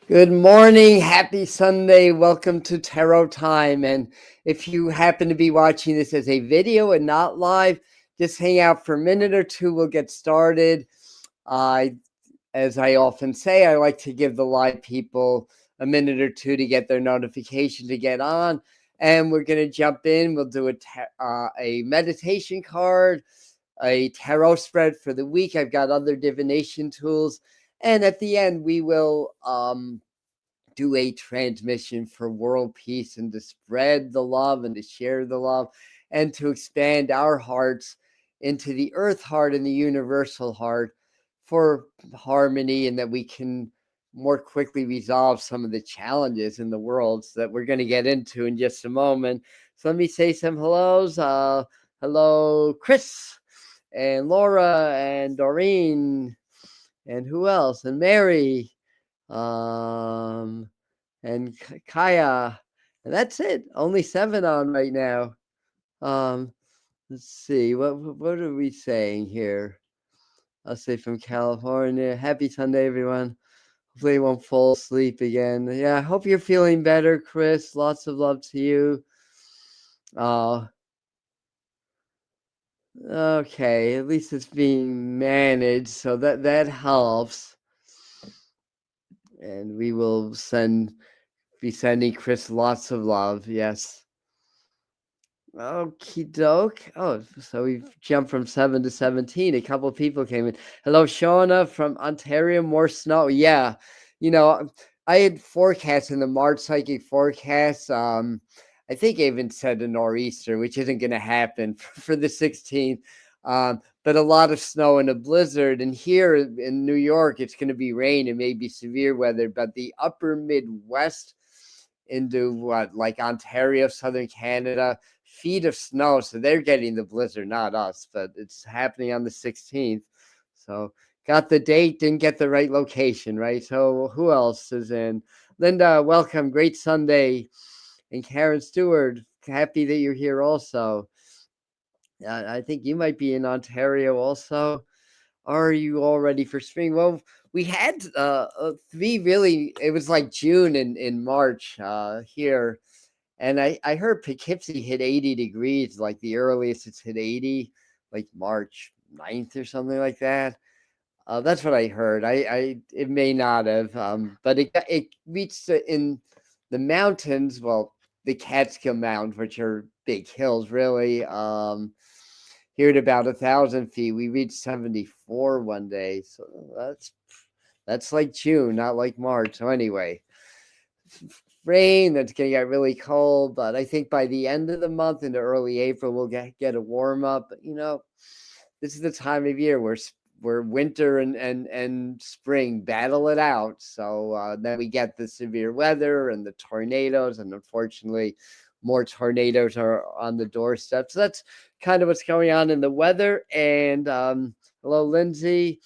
Good morning. Happy Sunday. Welcome to Tarot Time. And if you happen to be watching this as a video and not live, just hang out for a minute or two. We'll get started. As I often say, I like to give the live people a minute or two to get their notification to get on. And we're going to jump in. We'll do a meditation card, a tarot spread for the week. I've got other divination tools. And at the end, we will do a transmission for world peace and to spread the love and to share the love and to expand our hearts into the earth heart and the universal heart for harmony, and that we can more quickly resolve some of the challenges in the world that we're going to get into in just a moment. So let me say some hellos. Hello, Chris and Laura and Doreen and who else? And Mary. And Kaya, and that's it. Only 7 on right now. Let's see. What are we saying here? I'll say from California. Happy Sunday, everyone. Hopefully, you won't fall asleep again. Yeah, I hope you're feeling better, Chris. Lots of love to you. Okay. At least it's being managed, so that helps. And we will be sending Chris lots of love. Yes. Okie doke. Oh, so we've jumped from 7 to 17. A couple of people came in. Hello, Shauna from Ontario. More snow. Yeah. I had forecasts in the March psychic forecast. I think I even said a nor'easter, which isn't going to happen for the 16th. But a lot of snow and a blizzard. And here in New York, it's going to be rain and maybe severe weather. But the upper Midwest into like Ontario, southern Canada, feet of snow. So they're getting the blizzard, not us, but it's happening on the 16th. So got the date, didn't get the right location, right? So who else is in? Linda, welcome. Great Sunday. And Karen Stewart, happy that you're here also. I think you might be in Ontario also. Are you all ready for spring? Well, we had 3 really, it was like June and March here. And I heard Poughkeepsie hit 80 degrees, like the earliest it's hit 80, like March 9th or something like that. That's what I heard. It may not have, but it reached in the mountains. Well, the Catskill Mountains, which are big hills, really. Here at about 1,000 feet, we reached 74 one day. So that's like June, not like March. So anyway, rain that's going to get really cold, but I think by the end of the month into early April we'll get a warm up. But this is the time of year where winter and spring battle it out. So then we get the severe weather and the tornadoes, and unfortunately more tornadoes are on the doorstep. So that's kind of what's going on in the weather. And hello, Lindsay.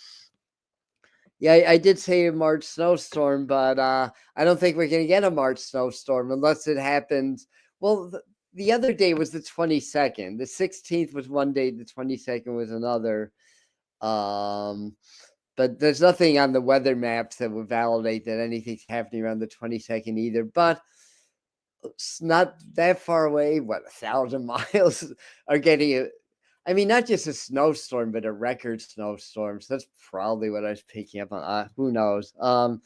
Yeah, I did say a March snowstorm, but I don't think we're going to get a March snowstorm unless it happens. Well, the other day was the 22nd. The 16th was one day. The 22nd was another. But there's nothing on the weather maps that would validate that anything's happening around the 22nd either. But it's not that far away. What, 1,000 miles are getting it? I mean, not just a snowstorm, but a record snowstorm. So that's probably what I was picking up on. Who knows? My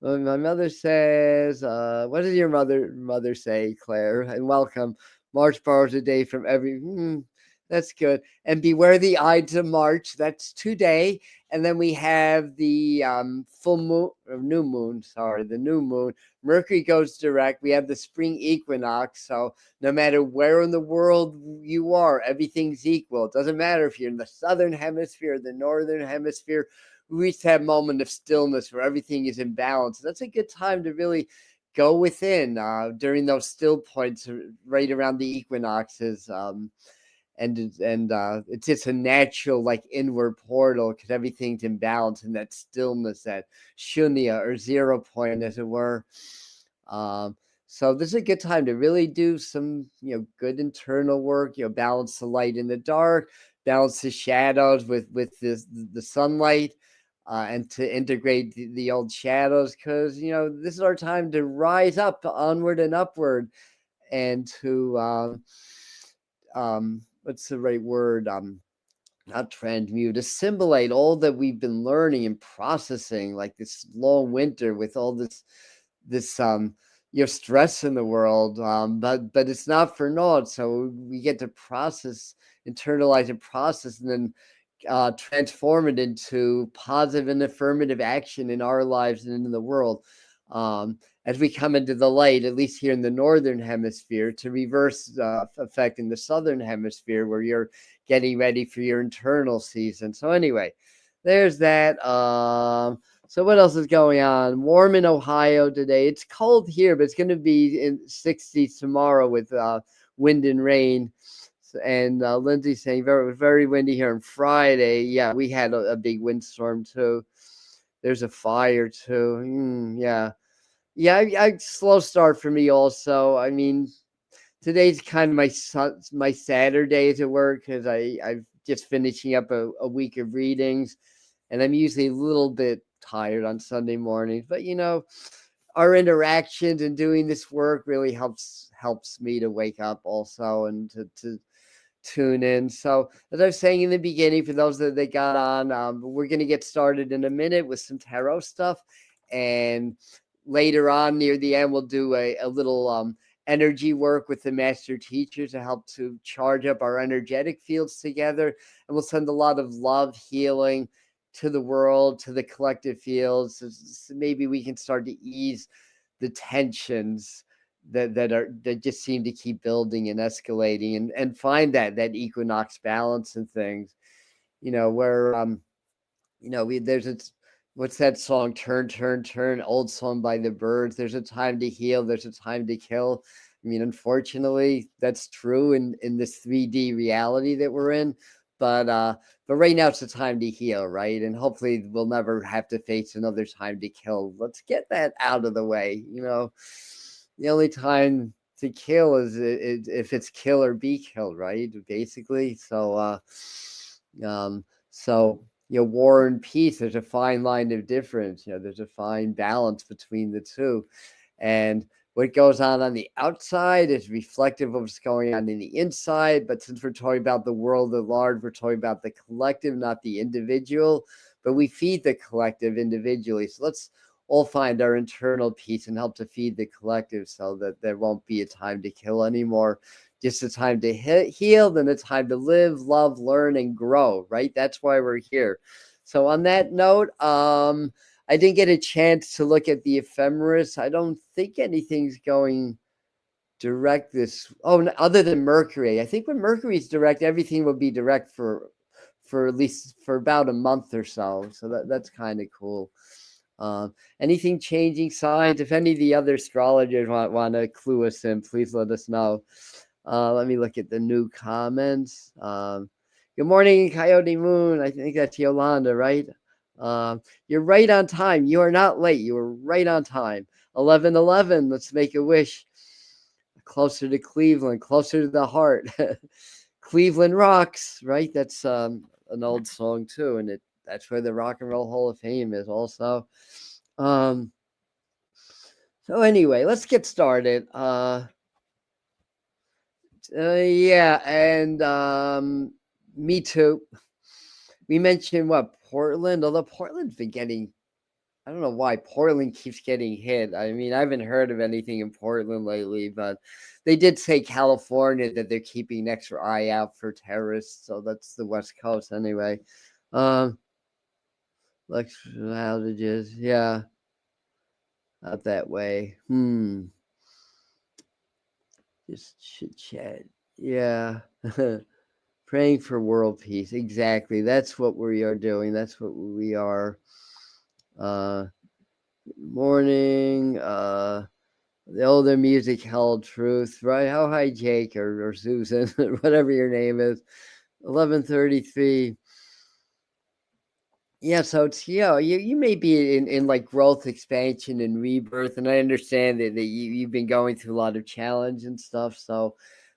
mother says, what does your mother say, Claire? And welcome. March borrows a day from every. That's good. And beware the Ides of March. That's today. And then we have the full moon, or new moon. Sorry, the new moon. Mercury goes direct. We have the spring equinox. So no matter where in the world you are, everything's equal. It doesn't matter if you're in the southern hemisphere or the northern hemisphere. We reach that moment of stillness where everything is in balance. That's a good time to really go within during those still points right around the equinoxes. And it's just a natural like inward portal because everything's in balance in that stillness, that shunya or 0 point, as it were. So this is a good time to really do some good internal work. Balance the light in the dark, balance the shadows with the sunlight. and to integrate the old shadows, because this is our time to rise up, onward and upward, and to what's the right word? Not transmute, assimilate all that we've been learning and processing, like this long winter with all this stress in the world. But it's not for naught. So we get to process, internalize and process, and then transform it into positive and affirmative action in our lives and in the world. As we come into the light, at least here in the northern hemisphere, to reverse effect in the southern hemisphere, where you're getting ready for your internal season. So anyway, there's that. So what else is going on? Warm in Ohio today. It's cold here, but it's going to be in 60s tomorrow with wind and rain. And Lindsay saying very, very windy here on Friday. Yeah, we had a big windstorm too. There's a fire too. Yeah. I slow start for me also. I mean, today's kind of my Saturday to work, because I'm just finishing up a week of readings, and I'm usually a little bit tired on Sunday mornings. But our interactions and doing this work really helps me to wake up also, and to tune in. So as I was saying in the beginning, for those that got on, we're going to get started in a minute with some tarot stuff, and later on near the end we'll do a little energy work with the master teacher to help to charge up our energetic fields together, and we'll send a lot of love, healing to the world, to the collective fields, so maybe we can start to ease the tensions that just seem to keep building and escalating, and find that equinox balance and things, where there's what's that song, turn turn turn, old song by the Birds. There's a time to heal, there's a time to kill. I mean, unfortunately that's true in this 3D reality that we're in, but right now it's a time to heal, right? And hopefully we'll never have to face another time to kill. Let's get that out of the way. The only time to kill is if it's kill or be killed, right? Basically. So war and peace, there's a fine line of difference. There's a fine balance between the two, and what goes on the outside is reflective of what's going on in the inside. But since we're talking about the world at large, we're talking about the collective, not the individual, but we feed the collective individually. So let's all find our internal peace and help to feed the collective, so that there won't be a time to kill anymore. Just a time to heal, then a time to live, love, learn, and grow, right? That's why we're here. So on that note, I didn't get a chance to look at the ephemeris. I don't think anything's going direct this. Oh, other than Mercury. I think when Mercury's direct, everything will be direct for at least for about a month or so. So that's kind of cool. Anything changing signs? If any of the other astrologers want to clue us in, please let us know. Let me look at the new comments. Good morning, Coyote Moon. I think that's Yolanda, right? You're right on time. You are not late. You are right on time. 11:11. Let's make a wish. Closer to Cleveland, closer to the heart. Cleveland rocks, right? That's an old song too, and that's where the Rock and Roll Hall of Fame is also. So anyway, let's get started. Yeah, and me too. We mentioned Portland, although Portland's been getting, I don't know why Portland keeps getting hit. I mean, I haven't heard of anything in Portland lately, but they did say California that they're keeping an extra eye out for terrorists. So that's the West Coast anyway. Electrical outages, yeah, out that way. Just chit chat, yeah. Praying for world peace. Exactly. That's what we are doing. That's what we are. Morning. The older music held truth, right? How hi, Jake or Susan, whatever your name is. 11:33. Yeah, so it's you may be in like growth, expansion, and rebirth, and I understand that you've been going through a lot of challenge and stuff. So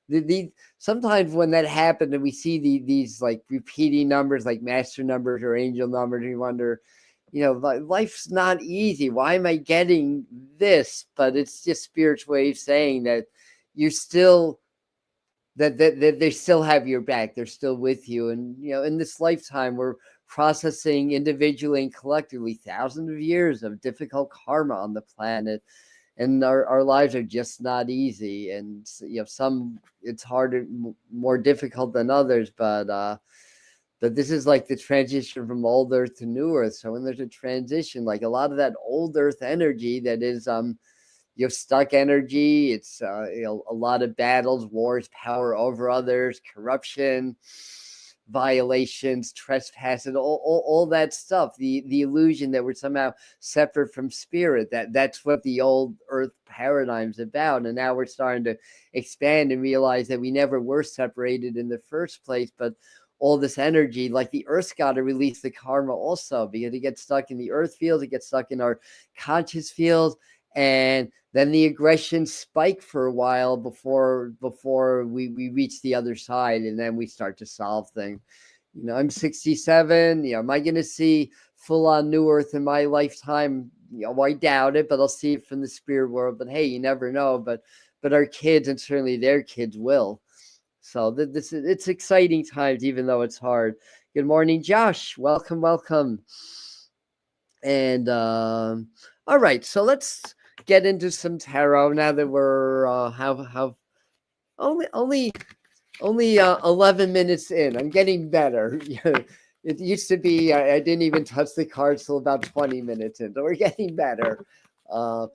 the sometimes when that happens and we see these like repeating numbers like master numbers or angel numbers, we wonder, life's not easy. Why am I getting this? But it's just Spirit's way of saying that you're still, that they still have your back. They're still with you. And, in this lifetime, we're processing individually and collectively thousands of years of difficult karma on the planet. And our lives are just not easy. And, some it's harder, more difficult than others. But this is like the transition from old Earth to new Earth. So when there's a transition, like a lot of that old Earth energy that is, stuck energy. It's a lot of battles, wars, power over others, corruption, violations, trespasses, all that stuff. The illusion that we're somehow separate from spirit. That's what the old Earth paradigm's about. And now we're starting to expand and realize that we never were separated in the first place, but all this energy, like the Earth's got to release the karma also, because it gets stuck in the Earth field, it gets stuck in our conscious field, and then the aggression spike for a while before we reach the other side, and then we start to solve things. I'm 67. Am I going to see full-on new Earth in my lifetime? I doubt it, but I'll see it from the spirit world. But hey, you never know. But our kids, and certainly their kids, will. So it's exciting times, even though it's hard. Good morning, Josh. Welcome. And all right, so let's get into some tarot now that we're only 11 minutes in. I'm getting better. It used to be I didn't even touch the cards till about 20 minutes in, so we're getting better. But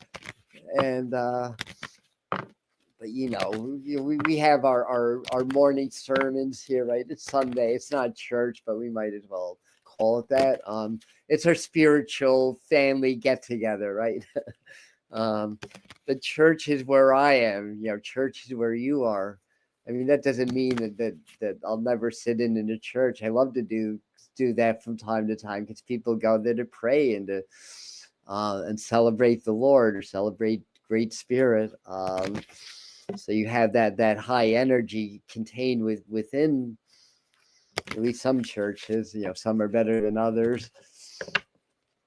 we have our morning sermons here, right? It's Sunday. It's not church, but we might as well call it that. It's our spiritual family get together, right? The church is where I am. Church is where you are. I mean, that doesn't mean that I'll never sit in a church. I love to do that from time to time, because people go there to pray and to and celebrate the Lord, or celebrate Great Spirit. So you have that high energy contained within at least some churches. Some are better than others,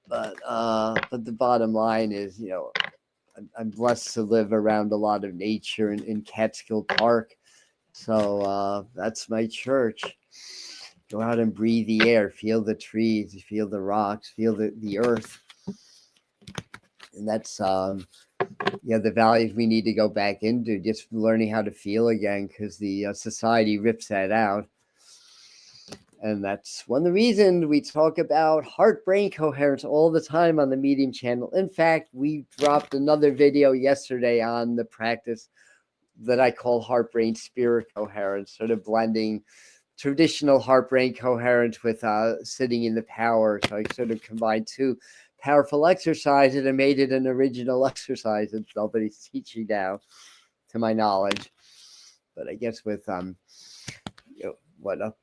but the bottom line is, I'm blessed to live around a lot of nature in Catskill Park. So that's my church. Go out and breathe the air, feel the trees, feel the rocks, feel the earth. And that's the values we need to go back into, just learning how to feel again, because the society rips that out. And that's one of the reasons we talk about heart-brain coherence all the time on the Medium channel. In fact, we dropped another video yesterday on the practice that I call heart-brain spirit coherence, sort of blending traditional heart-brain coherence with sitting in the power. So I sort of combined two powerful exercises and made it an original exercise that nobody's teaching now, to my knowledge. But I guess with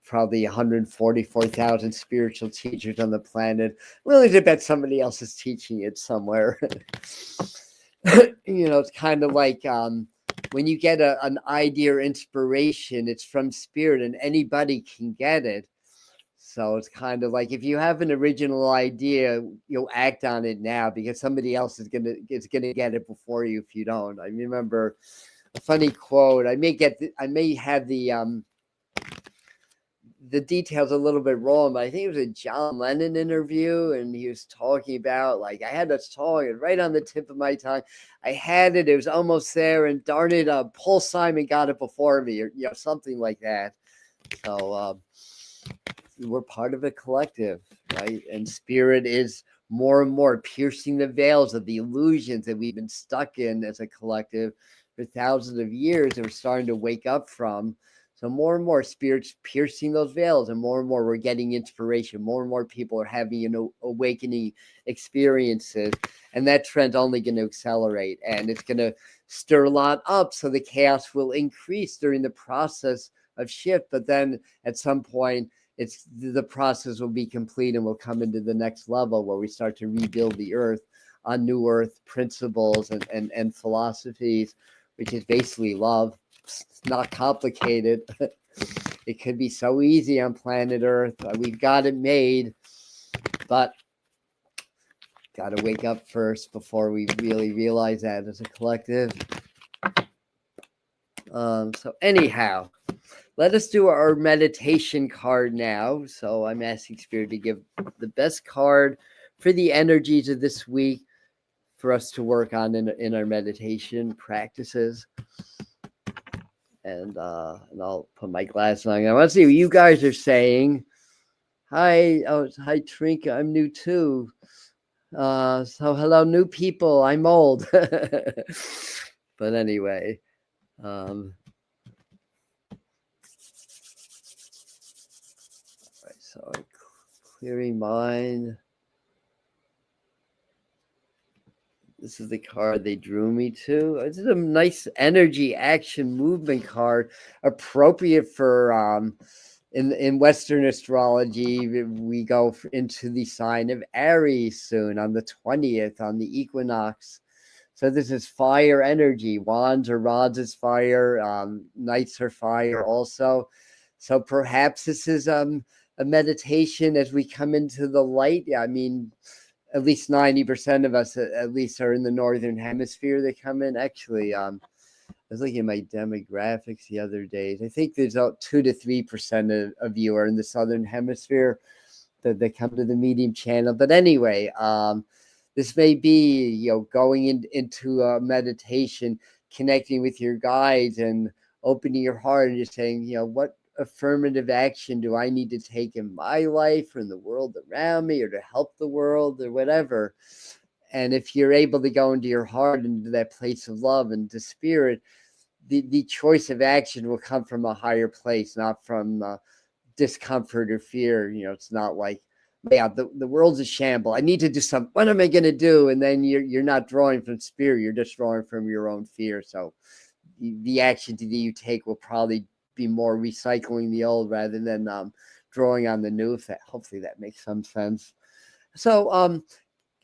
probably 144,000 spiritual teachers on the planet, I'm willing to bet somebody else is teaching it somewhere. It's kind of like when you get an idea or inspiration, it's from spirit, and anybody can get it. So it's kind of like, if you have an original idea, you'll act on it now, because somebody else is gonna get it before you if you don't. I remember a funny quote. I may have the details a little bit wrong, but I think it was a John Lennon interview, and he was talking about, like, I had this song right on the tip of my tongue. I had it. It was almost there, and darn it, Paul Simon got it before me, or something like that. So we're part of a collective, right? And spirit is more and more piercing the veils of the illusions that we've been stuck in as a collective for thousands of years, and we're starting to wake up from. So more and more spirits piercing those veils, and more we're getting inspiration. More and more people are having awakening experiences, and that trend's only going to accelerate, and it's going to stir a lot up. So the chaos will increase during the process of shift, but then at some point, the process will be complete, and we'll come into the next level where we start to rebuild the earth on new earth principles and philosophies, which is basically love. It's not complicated. It could be so easy on planet Earth. We've got it made, but Got to wake up first before we really realize that as a collective. So anyhow, let us do our meditation card now. So I'm asking Spirit to give the best card for the energies of this week for us to work on in our meditation practices. And I'll put my glasses on. I want to see what you guys are saying. Hi, hi Trinka, I'm new too. So hello, new people. I'm old. But anyway, so clearing mind. This is the card they drew me to. This is a nice energy, action, movement card, appropriate for in Western astrology. We go into the sign of Aries soon on the 20th on the equinox. So this is fire energy. Wands or rods is fire. Knights are fire also. So perhaps this is a meditation as we come into the light. I mean, at least 90% of us at least are in the northern hemisphere. They come in. Actually, I was looking at my demographics the other day. I think there's about 2 to 3% of you are in the southern hemisphere that they come to the medium channel. But anyway, this may be, going into a meditation, connecting with your guides and opening your heart and just saying, what affirmative action do I need to take in my life or in the world around me or to help the world or whatever. And if you're able to go into your heart, into that place of love and to spirit, the choice of action will come from a higher place, not from discomfort or fear. It's not like, yeah, the world's a shamble. I need to do something. What am I going to do? And then you're not drawing from spirit. You're just drawing from your own fear. So the action that you take will probably be more recycling the old rather than drawing on the new. Hopefully that makes some sense. So,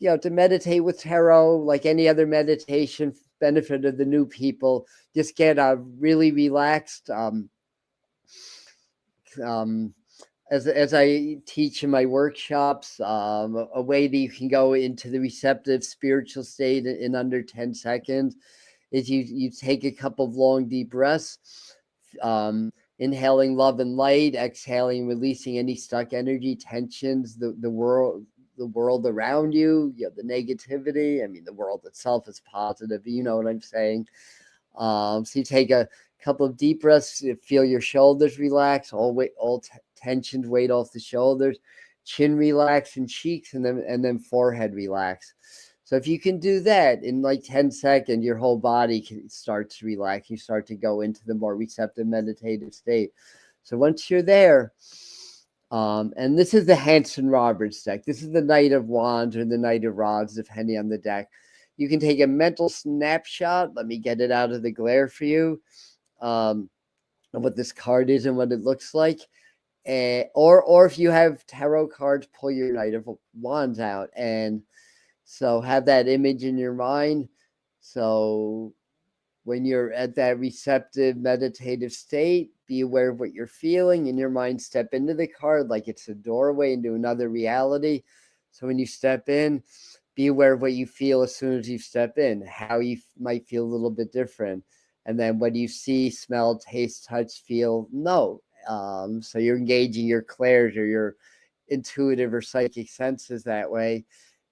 to meditate with tarot, like any other meditation, benefit of the new people, just get really relaxed. As I teach in my workshops, a way that you can go into the receptive spiritual state in under 10 seconds is you take a couple of long, deep breaths, inhaling love and light, exhaling, releasing any stuck energy, tensions, the world around you, the negativity. I mean, the world itself is positive. You know what I'm saying? So you take a couple of deep breaths, feel your shoulders relax, all tensioned weight off the shoulders, chin relax and cheeks, and then forehead relax. So if you can do that in like 10 seconds, your whole body can start to relax. You start to go into the more receptive meditative state. So once you're there, and this is the Hanson Roberts deck. This is the Knight of Wands or the Knight of Rods, depending on the deck. You can take a mental snapshot. Let me get it out of the glare for you. Of what this card is and what it looks like. Or if you have tarot cards, pull your Knight of Wands out. And so have that image in your mind. So when you're at that receptive meditative state, be aware of what you're feeling. In your mind, step into the card like it's a doorway into another reality. So when you step in, be aware of what you feel as soon as you step in, how you might feel a little bit different. And then what do you see, smell, taste, touch, feel, know. So you're engaging your clairs or your intuitive or psychic senses that way.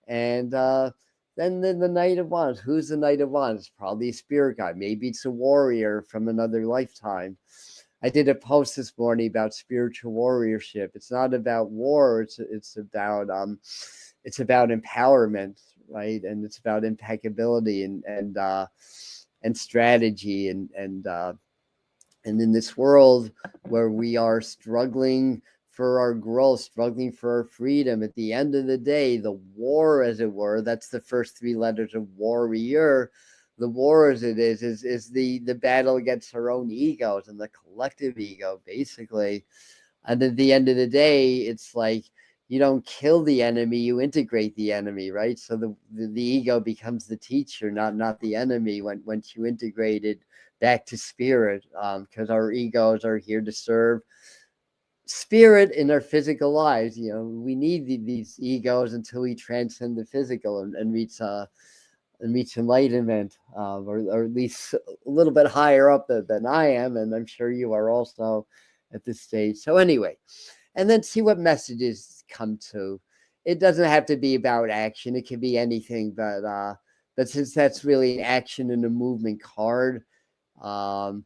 And then the Knight of Wands. Who's the Knight of Wands? Probably a spirit guide. Maybe it's a warrior from another lifetime. I did a post this morning about spiritual warriorship. It's not about war. It's about empowerment, right? And it's about impeccability and strategy and in this world where we are struggling for our growth, struggling for our freedom. At the end of the day, the war, as it were, that's the first 3 letters of warrior. The war, as it is the battle against our own egos and the collective ego, basically. And at the end of the day, it's like you don't kill the enemy, you integrate the enemy, right? So the ego becomes the teacher, not the enemy. Once you integrate it back to spirit, because our egos are here to serve spirit in our physical lives. You know, we need these egos until we transcend the physical and reach enlightenment, or at least a little bit higher up than I am, and I'm sure you are also at this stage. So anyway, and then see what messages come to. It doesn't have to be about action; it can be anything. But since that's really an action and a movement card, um,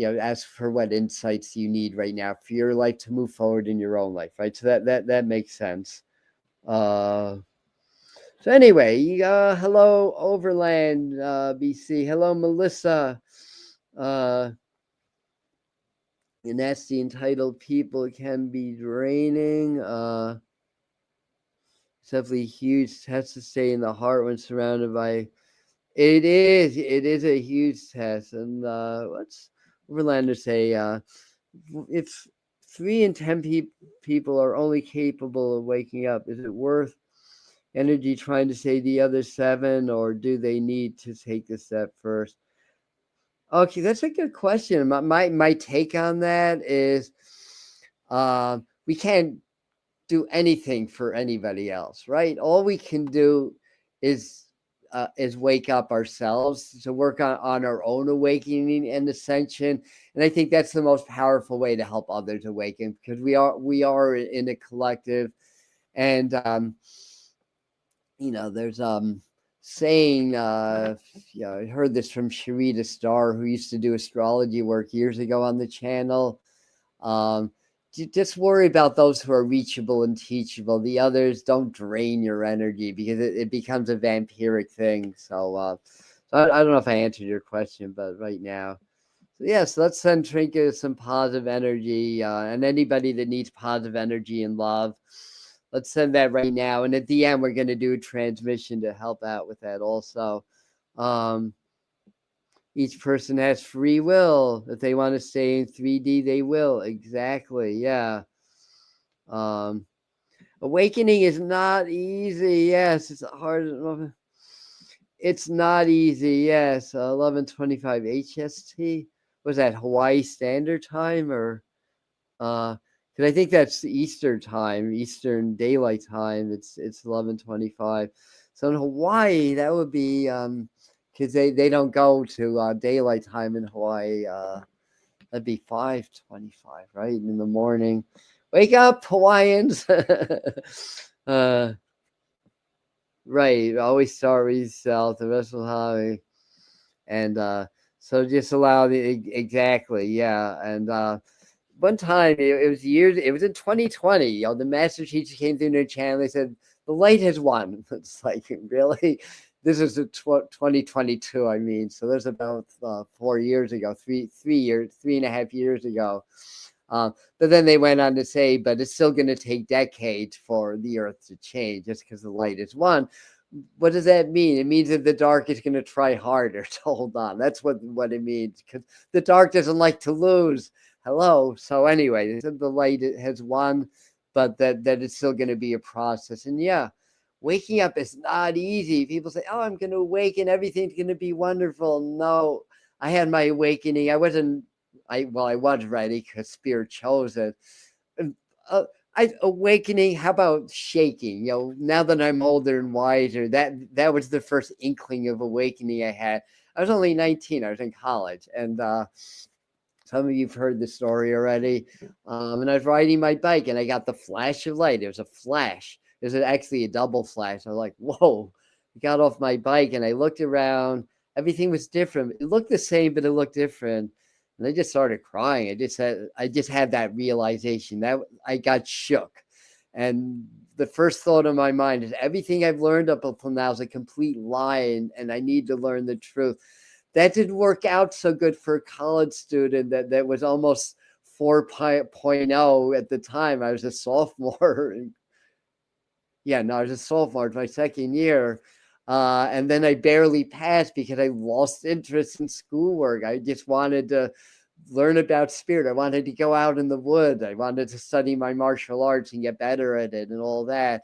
ask for what insights you need right now for your life to move forward in your own life, right? So that makes sense. Uh, so anyway, hello Overland, BC. Hello Melissa. Uh, and that's the entitled people can be draining. It's definitely a huge test to stay in the heart when surrounded by. It is a huge test, and what's Overlander say? If 3 in 10 people are only capable of waking up, is it worth energy trying to say the other 7, or do they need to take the step first? Okay, that's a good question. My take on that is, we can't do anything for anybody else, right? All we can do is wake up ourselves, to work on our own awakening and ascension. And I think that's the most powerful way to help others awaken, because we are in a collective. And there's saying, I heard this from Sharita Starr, who used to do astrology work years ago on the channel. um just worry about those who are reachable and teachable. The others don't drain your energy, because it becomes a vampiric thing. So I don't know if I answered your question, but right now. So yes, let's send Trinka some positive energy, and anybody that needs positive energy and love. Let's send that right now. And at the end, we're going to do a transmission to help out with that also. Um, each person has free will. If they want to stay in 3D, they will. Exactly. Yeah. Um, awakening is not easy. Yes, it's hard. It's not easy. Yes. 11:25 HST. Was that Hawaii Standard Time, or because I think that's Eastern time, Eastern Daylight Time. It's 11:25. So in Hawaii, that would be because they don't go to daylight time in Hawaii. That'd be 5:25, right in the morning. Wake up, Hawaiians! uh, right, always start with south. The rest of the hobby, and so just allow exactly, yeah, and one time, it was years. It was in 2020. The master teacher came through their channel. They said the light has won. It's like, really. This is 2022. I mean, so there's about 4 years ago, 3 years, 3.5 years ago. But then they went on to say, but it's still going to take decades for the Earth to change, just because the light is won. What does that mean? It means that the dark is going to try harder to hold on. That's what it means, because the dark doesn't like to lose. Hello. So anyway, the light has won, but that it's still going to be a process. And yeah, waking up is not easy. People say, "Oh, I'm going to awaken. Everything's going to be wonderful." No, I had my awakening. I was ready, because Spirit chose it. Uh, awakening. How about shaking? Now that I'm older and wiser, that was the first inkling of awakening I had. I was only 19. I was in college, and some of you've heard the story already. And I was riding my bike, and I got the flash of light. It was a flash. It was actually a double flash. I was like, whoa. I got off my bike, and I looked around. Everything was different. It looked the same, but it looked different. And I just started crying. I just had that realization that I got shook. And the first thought in my mind is, everything I've learned up until now is a complete lie, and I need to learn the truth. That didn't work out so good for a college student that was almost 4.0 at the time. I was a sophomore. Yeah, no, I was a sophomore. It's my second year. And then I barely passed because I lost interest in schoolwork. I just wanted to learn about spirit. I wanted to go out in the woods. I wanted to study my martial arts and get better at it and all that.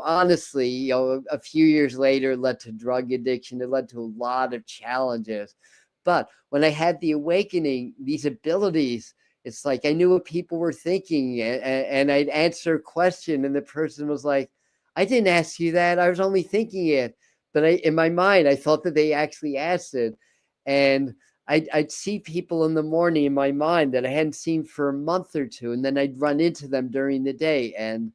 Honestly, a few years later, it led to drug addiction. It led to a lot of challenges. But when I had the awakening, these abilities It's like I knew what people were thinking, and I'd answer a question, and the person was like, "I didn't ask you that. I was only thinking it." But in my mind, I thought that they actually asked it, and I'd see people in the morning in my mind that I hadn't seen for a month or two, and then I'd run into them during the day, and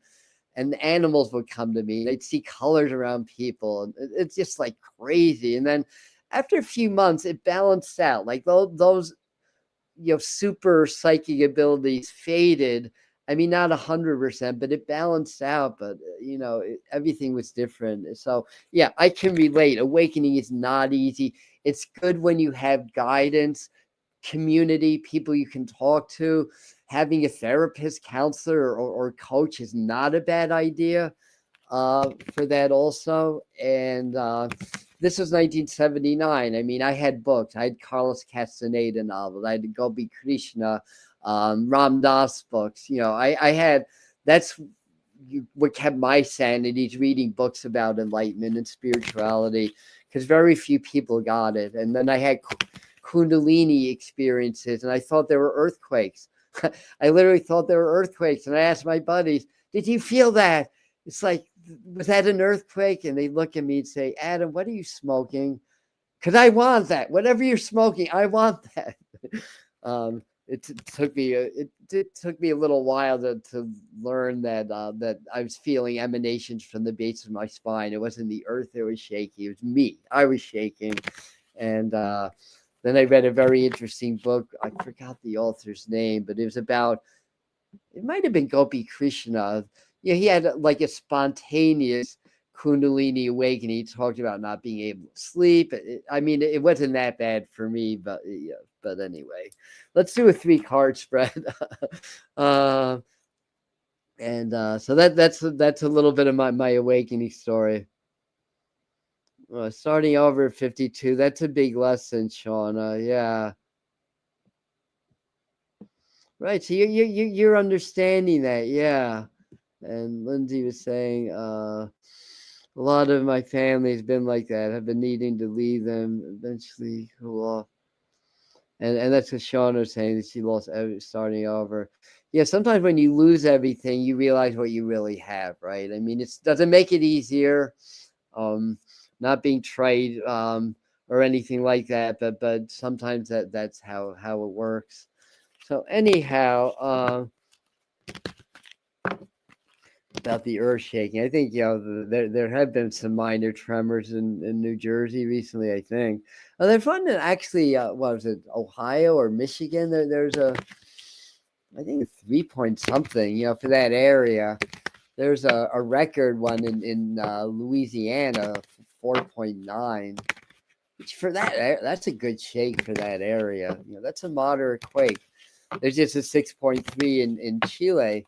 the animals would come to me. They'd see colors around people, and it's just like crazy. And then after a few months, it balanced out. Like those super psychic abilities faded. I mean, not 100%, but it balanced out. But everything was different. So yeah, I can relate. Awakening is not easy. It's good when you have guidance, community, people you can talk to. Having a therapist, counselor, or coach is not a bad idea for that also. And this was 1979. I mean, I had books. I had Carlos Castaneda novels. I had Gopi Krishna, Ram Dass books. I had, that's what kept my sanity, is reading books about enlightenment and spirituality, because very few people got it. And then I had Kundalini experiences, and I thought there were earthquakes. I literally thought there were earthquakes, and I asked my buddies, "Did you feel that?" It's like, was that an earthquake? And they look at me and say, "Adam, what are you smoking?" Because I want that. Whatever you're smoking, I want that. It took me a little while to learn that that I was feeling emanations from the base of my spine. It wasn't the earth that was shaking; it was me. I was shaking, and then I read a very interesting book. I forgot the author's name, but it was about, it might have been Gopi Krishna. Yeah, he had like a spontaneous Kundalini awakening. He talked about not being able to sleep. I mean, it wasn't that bad for me, but yeah. But anyway, let's do a 3-card spread. So that's a little bit of my awakening story. Starting over at 52, that's a big lesson, Shauna. Yeah. Right. So you're understanding that, yeah. And Lindsay was saying, a lot of my family has been like that. I've been needing to leave them, eventually cool off. And that's what Shauna was saying, that she lost starting over. Yeah, sometimes when you lose everything, you realize what you really have, right? I mean, it doesn't make it easier, not being trade or anything like that, but sometimes that's how it works. So anyhow, about the earth shaking, I think there have been some minor tremors in New Jersey recently. I think they're finding actually what was it, Ohio or Michigan? There's I think a 3 point something for that area. There's a record one in Louisiana, 4.9. Which for that's a good shake for that area. That's a moderate quake. There's just a 6.3 in Chile.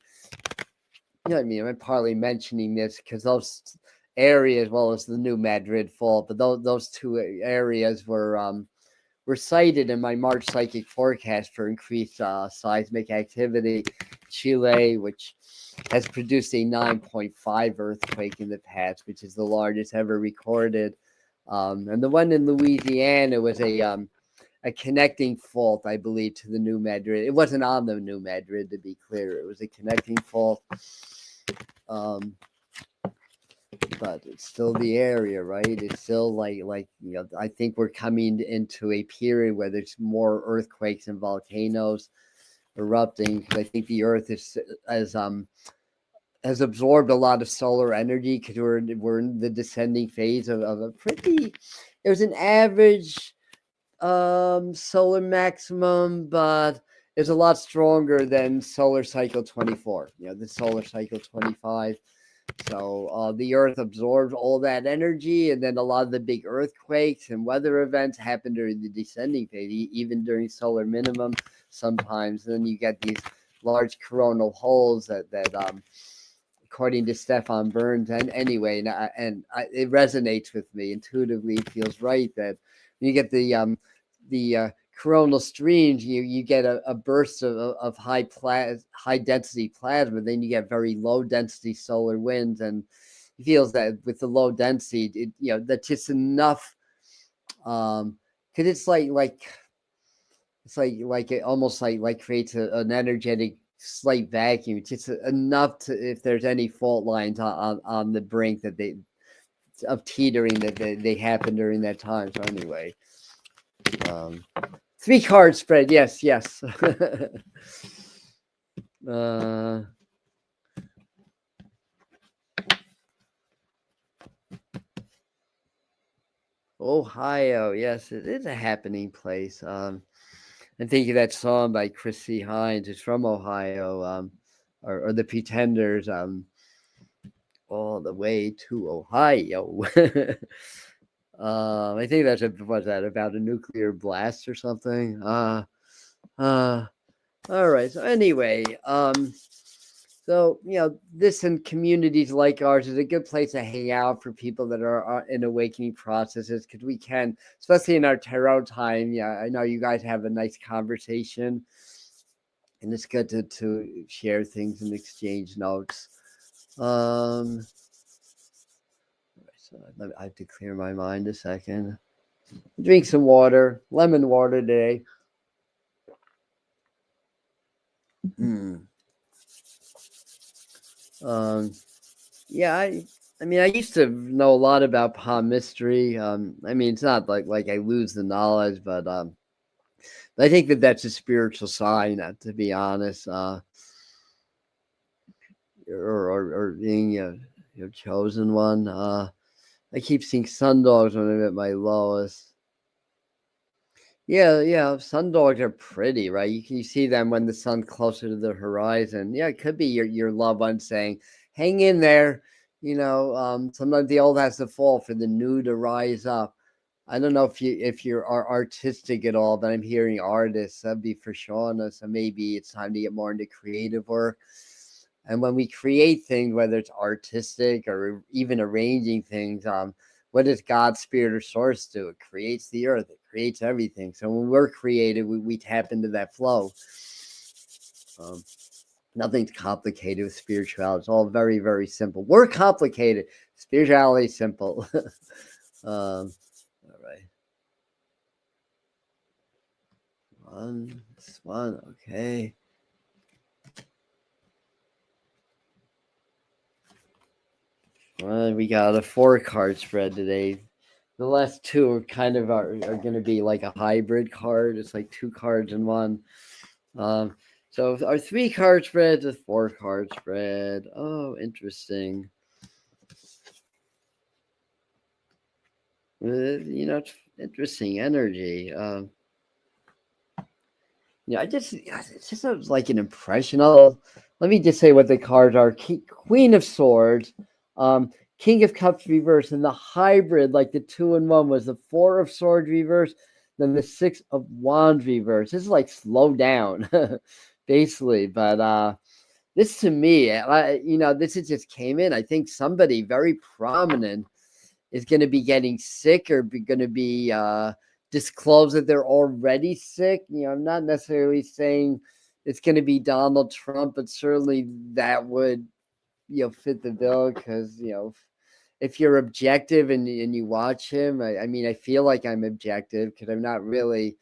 You know what I mean? I'm partly mentioning this because those areas, well as the New Madrid fault, but those two areas were cited in my March psychic forecast for increased seismic activity. Chile, which has produced a 9.5 earthquake in the past, which is the largest ever recorded. And the one in Louisiana was a connecting fault, I believe, to the New Madrid. It wasn't on the New Madrid, to be clear. It was a connecting fault. But it's still the area, right? It's still like I think we're coming into a period where there's more earthquakes and volcanoes erupting, because I think the Earth has absorbed a lot of solar energy, because we're in the descending phase of a pretty. It was an average solar maximum, but it's a lot stronger than solar cycle 24. The solar cycle 25. So the Earth absorbed all that energy, and then a lot of the big earthquakes and weather events happen during the descending phase, even during solar minimum sometimes. And then you get these large coronal holes that according to Stefan Burns, and anyway, it resonates with me intuitively. It feels right that when you get the coronal streams, you get a burst of high density plasma. Then you get very low density solar winds, and it feels that with the low density, that's just enough. Because it's like it's like it almost like creates an energetic slight vacuum, just enough to, if there's any fault lines on the brink that they of teetering that they happen during that time. So anyway, 3 card spread. Yes, yes. Ohio, yes, it is a happening place. I'm thinking of that song by Chrissy Hines. It's from Ohio, or the Pretenders, all the way to Ohio. I think that's what's that about a nuclear blast or something. All right. So anyway, so this in communities like ours is a good place to hang out for people that are in awakening processes, because we can, especially in our tarot time. Yeah, I know you guys have a nice conversation, and it's good to share things and exchange notes. So I have to clear my mind a second. Drink some water, lemon water today. Yeah, I mean, I used to know a lot about palm mystery. I mean, it's not like I lose the knowledge, but I think that's a spiritual sign, to be honest, or being your chosen one. I keep seeing sundogs when I'm at my lowest. Yeah, sundogs are pretty, right? You see them when the sun's closer to the horizon. Yeah, it could be your loved one saying, "Hang in there." Sometimes the old has to fall for the new to rise up. I don't know if you are artistic at all, but I'm hearing artists. That'd be for Shauna. So maybe it's time to get more into creative work. And when we create things, whether it's artistic or even arranging things, what does God's spirit or source do? It creates the earth. It creates everything. So when we're creative, we tap into that flow. Nothing's complicated with spirituality. It's all very, very simple. We're complicated. Spirituality is simple. All right. One. Okay. Well, we got a 4-card spread today. The last two are kind of are going to be like a hybrid card. It's like 2 cards in one. So our 3-card spread is a 4-card spread. Oh, interesting. It's interesting energy. It's just like an impression. Let me just say what the cards are. Queen of Swords, King of Cups reverse, and the hybrid, like the 2-in-1, was the 4 of Swords reverse, then the 6 of Wands reverse. This is like slow down, basically. But this to me, this just came in. I think somebody very prominent is going to be getting sick, or going to be disclose that they're already sick. I'm not necessarily saying it's going to be Donald Trump, but certainly that would fit the bill, because if you're objective and you watch him, I mean, I feel like I'm objective because I'm not really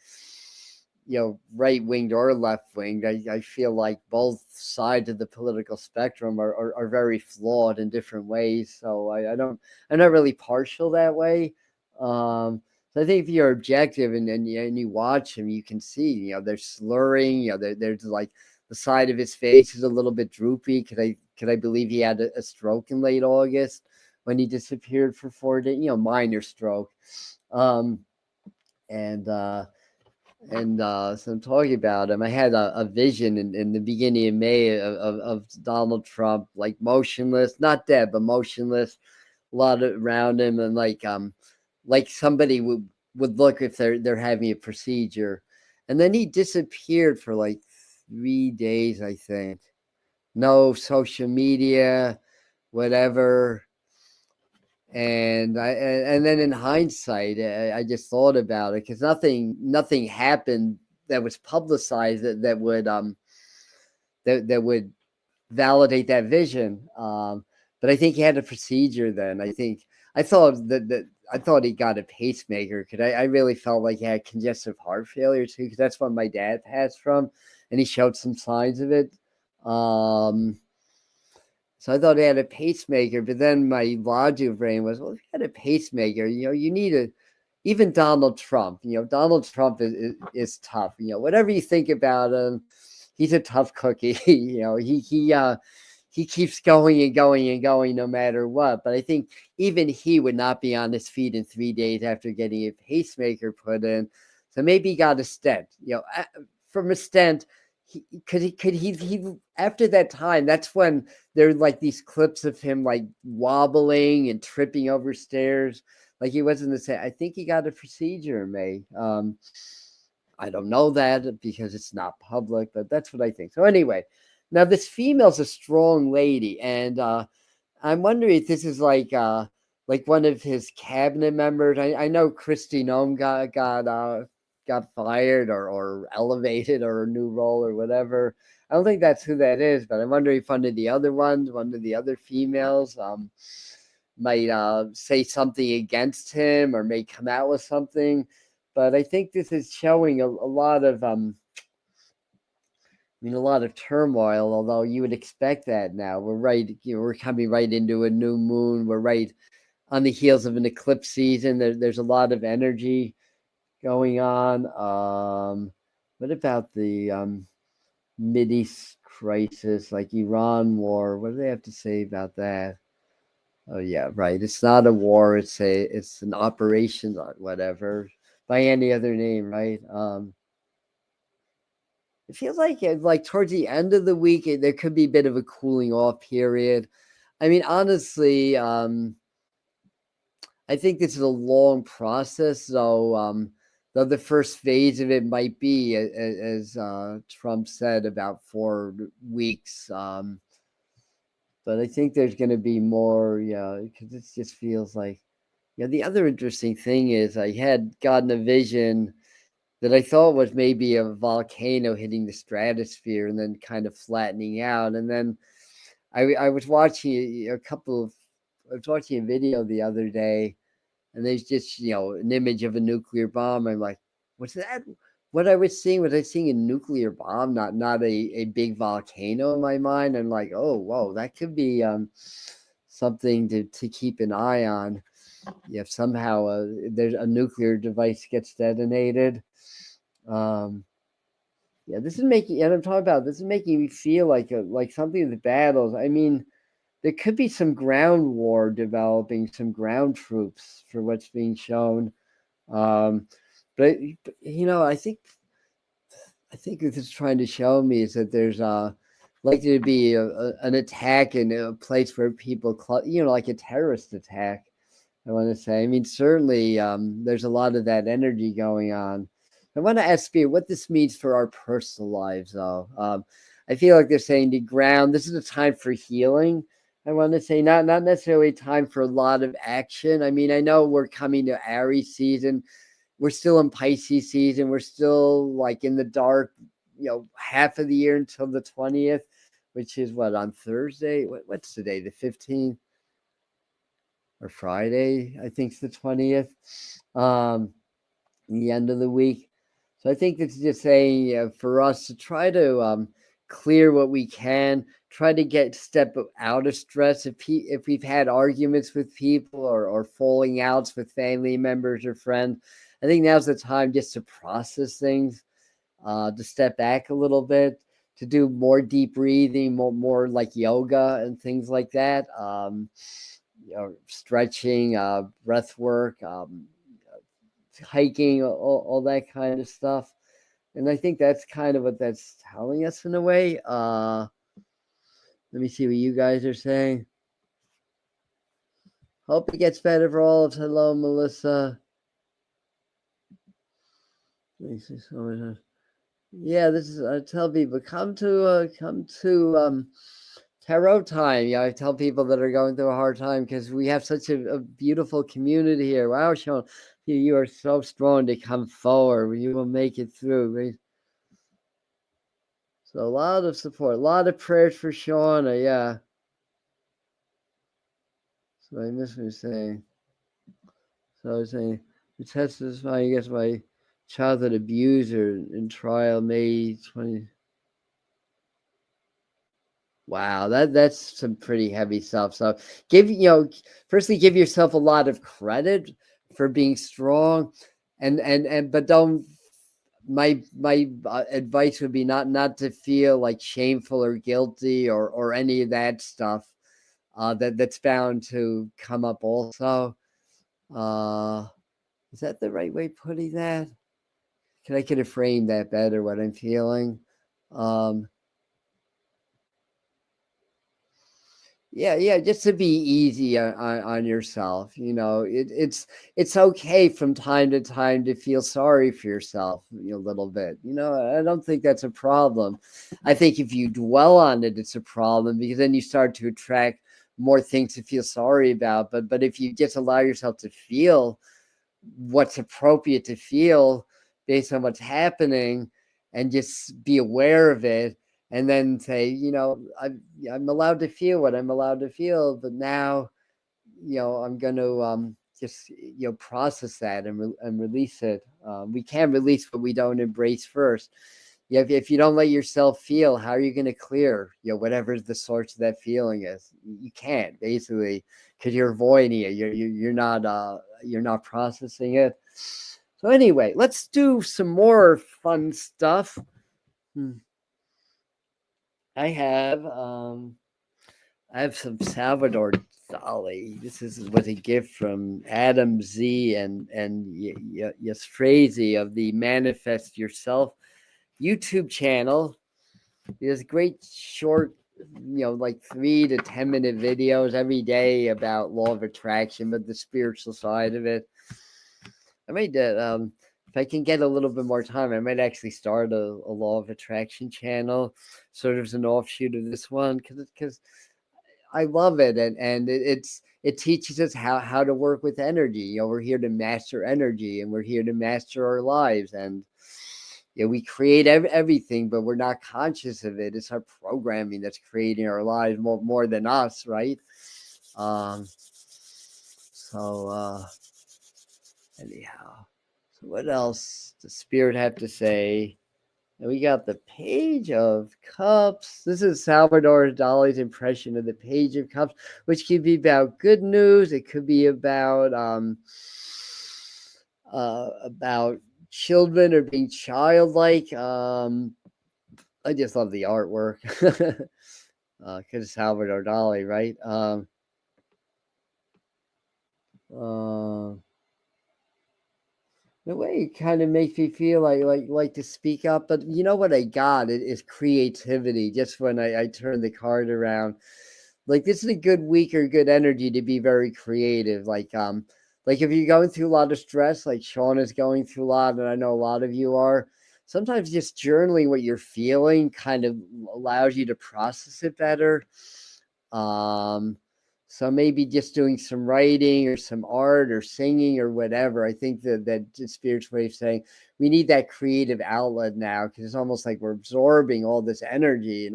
right winged or left winged. I feel like both sides of the political spectrum are very flawed in different ways. So I'm not really partial that way. So I think if you're objective and you watch him, you can see, they're slurring, there's like the side of his face is a little bit droopy. Could I believe he had a stroke in late August when he disappeared for 4 days, minor stroke. So I'm talking about him. I had a vision in the beginning of May of Donald Trump, like motionless, not dead, but motionless, a lot around him, and like somebody would look if they're having a procedure. And then he disappeared for like 3 days, I think. No social media, whatever. And then in hindsight, I just thought about it, because nothing happened that was publicized that would validate that vision. But I think he had a procedure then. I thought I thought he got a pacemaker because I really felt like he had congestive heart failure too, because that's what my dad passed from, and he showed some signs of it. So I thought he had a pacemaker, but then my logical brain was, well, if you had a pacemaker, you need a. Even Donald Trump, Donald Trump is tough. Whatever you think about him, he's a tough cookie. He keeps going and going and going no matter what. But I think even he would not be on his feet in 3 days after getting a pacemaker put in. So maybe he got a stent. From a stent, he after that time, that's when there are like these clips of him like wobbling and tripping over stairs. Like he wasn't the same. I think he got a procedure in May. I don't know that because it's not public, but that's what I think. So anyway, now this female's a strong lady, and I'm wondering if this is like one of his cabinet members. I know Kristi Noem got fired or elevated or a new role or whatever. I don't think that's who that is, but I'm wondering if one of the other ones, one of the other females, might say something against him or may come out with something. But I think this is showing a lot of a lot of turmoil, although you would expect that now. We're right, we're coming right into a new moon. We're right on the heels of an eclipse season. There's a lot of energy going on. What about the Mideast crisis, like Iran war? What do they have to say about that? Oh yeah, right. It's not a war. It's an operation, or whatever, by any other name, right? It feels like towards the end of the week, there could be a bit of a cooling off period. I mean, honestly, I think this is a long process, though the first phase of it might be, as Trump said, about 4 weeks. But I think there's going to be more, yeah, because it just feels like, the other interesting thing is I had gotten a vision that I thought was maybe a volcano hitting the stratosphere and then kind of flattening out. And then I was watching I was watching a video the other day, and there's just, an image of a nuclear bomb. I'm like, what's that? What I was seeing, was I seeing a nuclear bomb, not a big volcano in my mind? I'm like, oh, whoa, that could be something to keep an eye on. If somehow there's a nuclear device gets detonated. Yeah, this is making, and I'm talking about, this is making me feel like something of the battles. I mean, there could be some ground war developing, some ground troops for what's being shown. But I think what it's trying to show me is that there's likely to be an attack in a place where people, like a terrorist attack. I want to say. I mean, certainly there's a lot of that energy going on. I want to ask Spirit what this means for our personal lives, though. I feel like they're saying the ground. This is a time for healing. I want to say not necessarily a time for a lot of action. I mean, I know we're coming to Aries season. We're still in Pisces season. We're still like in the dark, half of the year until the 20th, which is what, on Thursday? What's today? The 15th or Friday? I think it's the 20th. The end of the week. So I think it's just saying for us to try to clear what we can, try to step out of stress. If we've had arguments with people or falling outs with family members or friends, I think now's the time just to process things, to step back a little bit, to do more deep breathing, more like yoga and things like that. Stretching, breath work, hiking, all that kind of stuff. And I think that's kind of what that's telling us in a way. Let me see what you guys are saying. Hope it gets better for all of us. Hello, Melissa. Yeah, this is, I tell people, come to tarot time. I tell people that are going through a hard time, because we have such a beautiful community here. Wow, Sean, you are so strong to come forward. You will make it through. Right? So a lot of support, a lot of prayers for Shauna. Yeah. So I miss what you're saying. So I was saying, to satisfy, I guess, my childhood abuser in trial May 20. Wow, that's some pretty heavy stuff. So firstly, give yourself a lot of credit for being strong, and but don't. My advice would be not to feel like shameful or guilty or any of that stuff. That's bound to come up also. Uh, is that the right way of putting that? I could have framed that better, what I'm feeling. Um, yeah, just to be easy on yourself. It's okay from time to time to feel sorry for yourself, a little bit. I don't think that's a problem. I think if you dwell on it, it's a problem, because then you start to attract more things to feel sorry about. But if you just allow yourself to feel what's appropriate to feel based on what's happening, and just be aware of it, and then say, I'm allowed to feel what I'm allowed to feel, but now, I'm going to just process that and release it. We can't release what we don't embrace first. If you don't let yourself feel, how are you going to clear whatever the source of that feeling is? You can't, basically, because you're avoiding it. You're not processing it. So anyway, let's do some more fun stuff. I have some Salvador Dali. This was a gift from Adam Z and Yasfrazy of the Manifest Yourself YouTube channel. There's great short, like 3 to 10 minute videos every day about law of attraction, but the spiritual side of it. I might, if I can get a little bit more time, I might actually start a law of attraction channel, sort of as an offshoot of this one, because I love it, and it teaches us how to work with energy. We're here to master energy, and we're here to master our lives, and we create everything, but we're not conscious of it. It's our programming that's creating our lives more than us, right? Anyhow, so what else does Spirit have to say? And we got the Page of Cups. This is Salvador Dali's impression of the Page of Cups, which could be about good news. It could be about children or being childlike. I just love the artwork, because it's Salvador Dali, right? The way it kind of makes me feel like to speak up, but you know what I got? It is creativity. Just when I turn the card around, like this is a good week or good energy to be very creative. Like if you're going through a lot of stress, like Sean is going through a lot, and I know a lot of you are. Sometimes just journaling what you're feeling kind of allows you to process it better. So maybe just doing some writing or some art or singing or whatever. I think that the spiritual way of saying we need that creative outlet now, because it's almost like we're absorbing all this energy.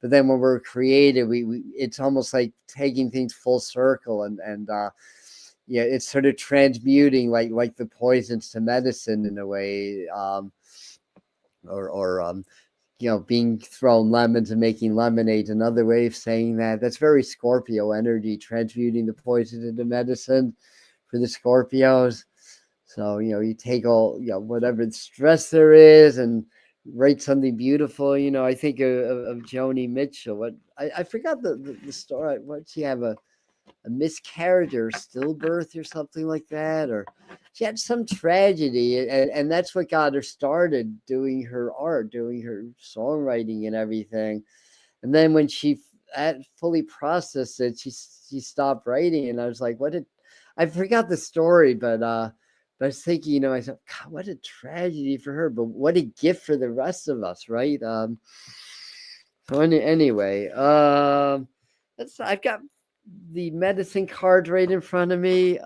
But then when we're creative, we it's almost like taking things full circle, and it's sort of transmuting like the poisons to medicine in a way, or being thrown lemons and making lemonade. Another way of saying that's very Scorpio energy, transmuting the poison into medicine for the Scorpios. So, you take all, whatever stress there is and write something beautiful. I think of Joni Mitchell. I forgot the story. What, she have a miscarriage or stillbirth or something like that, or she had some tragedy, and that's what got her started doing her art, doing her songwriting and everything. And then when she fully processed it, she stopped writing, and I was like, I forgot the story, but I was thinking, I said, God, what a tragedy for her, but what a gift for the rest of us, right? So anyway, I've got the medicine cards right in front of me.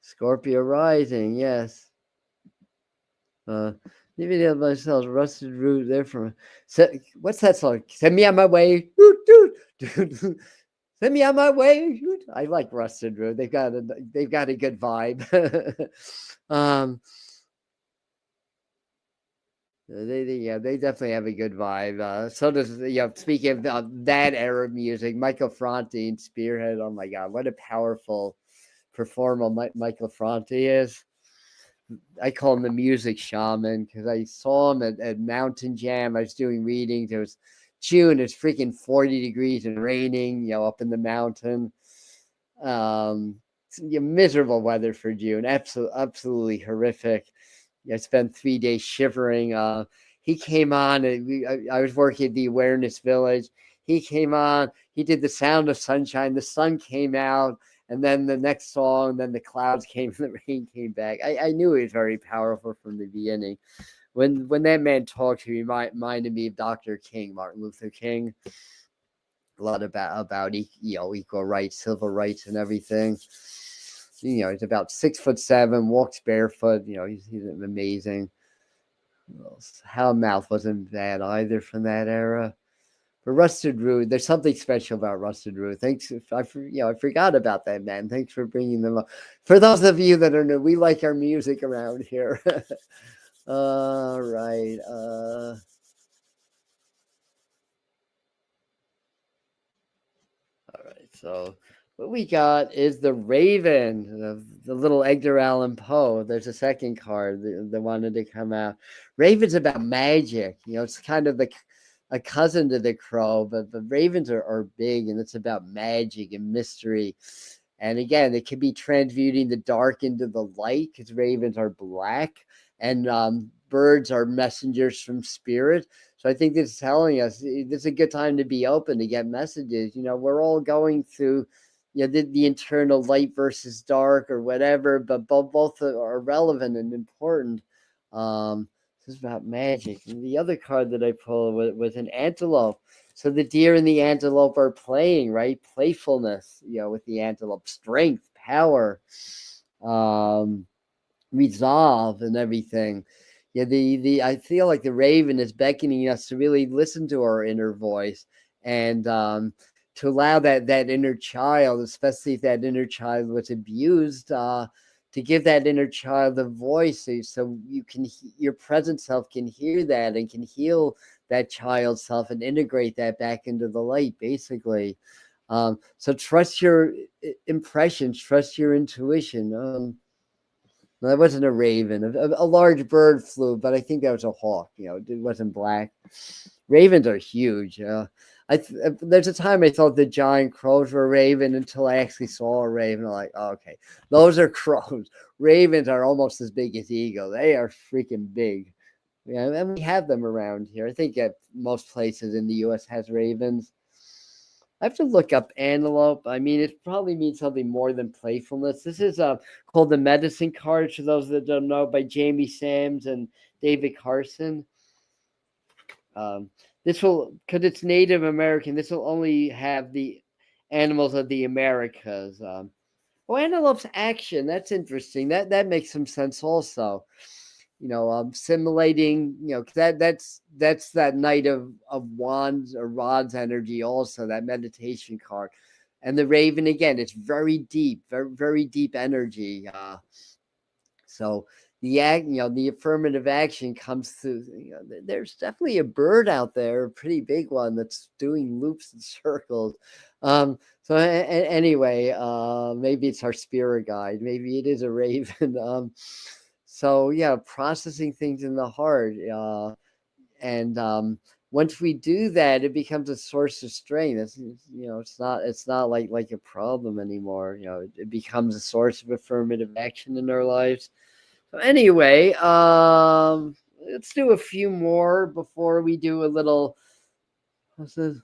Scorpio rising, yes. Even of myself, rusted root there from. What's that song? Send me on my way. Send me on my way. I like Rusted Root. They've got a good vibe. um, they definitely have a good vibe. So does speaking of that era of music, Michael Franti and Spearhead. Oh my God, what a powerful performer Michael Franti is. I call him the music shaman because I saw him at Mountain Jam. I was doing readings. It was June. It's freaking 40 degrees and raining, up in the mountain. Miserable weather for June. Absolutely horrific. I spent 3 days shivering. He came on. I was working at the Awareness Village. He came on. He did the Sound of Sunshine. The sun came out. And then the next song, then the clouds came and the rain came back. I knew he was very powerful from the beginning. When that man talked, he reminded me of Dr. King, Martin Luther King. A lot about equal rights, civil rights, and everything. He's about 6'7", walks barefoot. He's amazing. Hell Mouth wasn't bad either from that era. But Rusted Root, there's something special about Rusted Root. Thanks, I forgot about that, man. Thanks for bringing them up. For those of you that are new, we like our music around here. All right. All right. So what we got is the Raven, the little Edgar Allan Poe. There's a second card that wanted to come out. Raven's about magic. It's kind of a cousin to the crow, but the ravens are big, and it's about magic and mystery. And again, it can be transmuting the dark into the light because ravens are black, and birds are messengers from spirit. So I think this is telling us this is a good time to be open to get messages. We're all going through the internal light versus dark or whatever, but both are relevant and important. This is about magic. And the other card that I pulled was an antelope. So the deer and the antelope are playing, right? Playfulness, with the antelope, strength, power, resolve, and everything. I feel like the raven is beckoning us to really listen to our inner voice and to allow that inner child, especially if that inner child was abused, to give that inner child a voice so your present self can hear that and can heal that child's self and integrate that back into the light, basically. So trust your impressions, trust your intuition. That wasn't a raven. A large bird flew, but I think that was a hawk. It wasn't black. Ravens are huge. There's a time I thought the giant crows were a raven until I actually saw a raven. I'm like, oh, okay, those are crows. Ravens are almost as big as eagles. They are freaking big. Yeah, and we have them around here. I think at most places in the U.S. has ravens. I have to look up antelope. I mean, it probably means something more than playfulness. This is called the Medicine Cards, for those that don't know, by Jamie Sams and David Carson. This will, because it's Native American, this will only have the animals of the Americas. Antelope's action. That's interesting. That makes some sense also. Simulating, that's that Knight of Wands or Rods energy also, that meditation card. And the Raven, again, it's very deep, very, very deep energy. So the affirmative action comes through. There's definitely a bird out there, a pretty big one that's doing loops and circles. So anyway, maybe it's our spirit guide. Maybe it is a raven. So processing things in the heart, and once we do that, it becomes a source of strength. It's not like a problem anymore. It becomes a source of affirmative action in our lives. So anyway, let's do a few more before we do a little. What's this?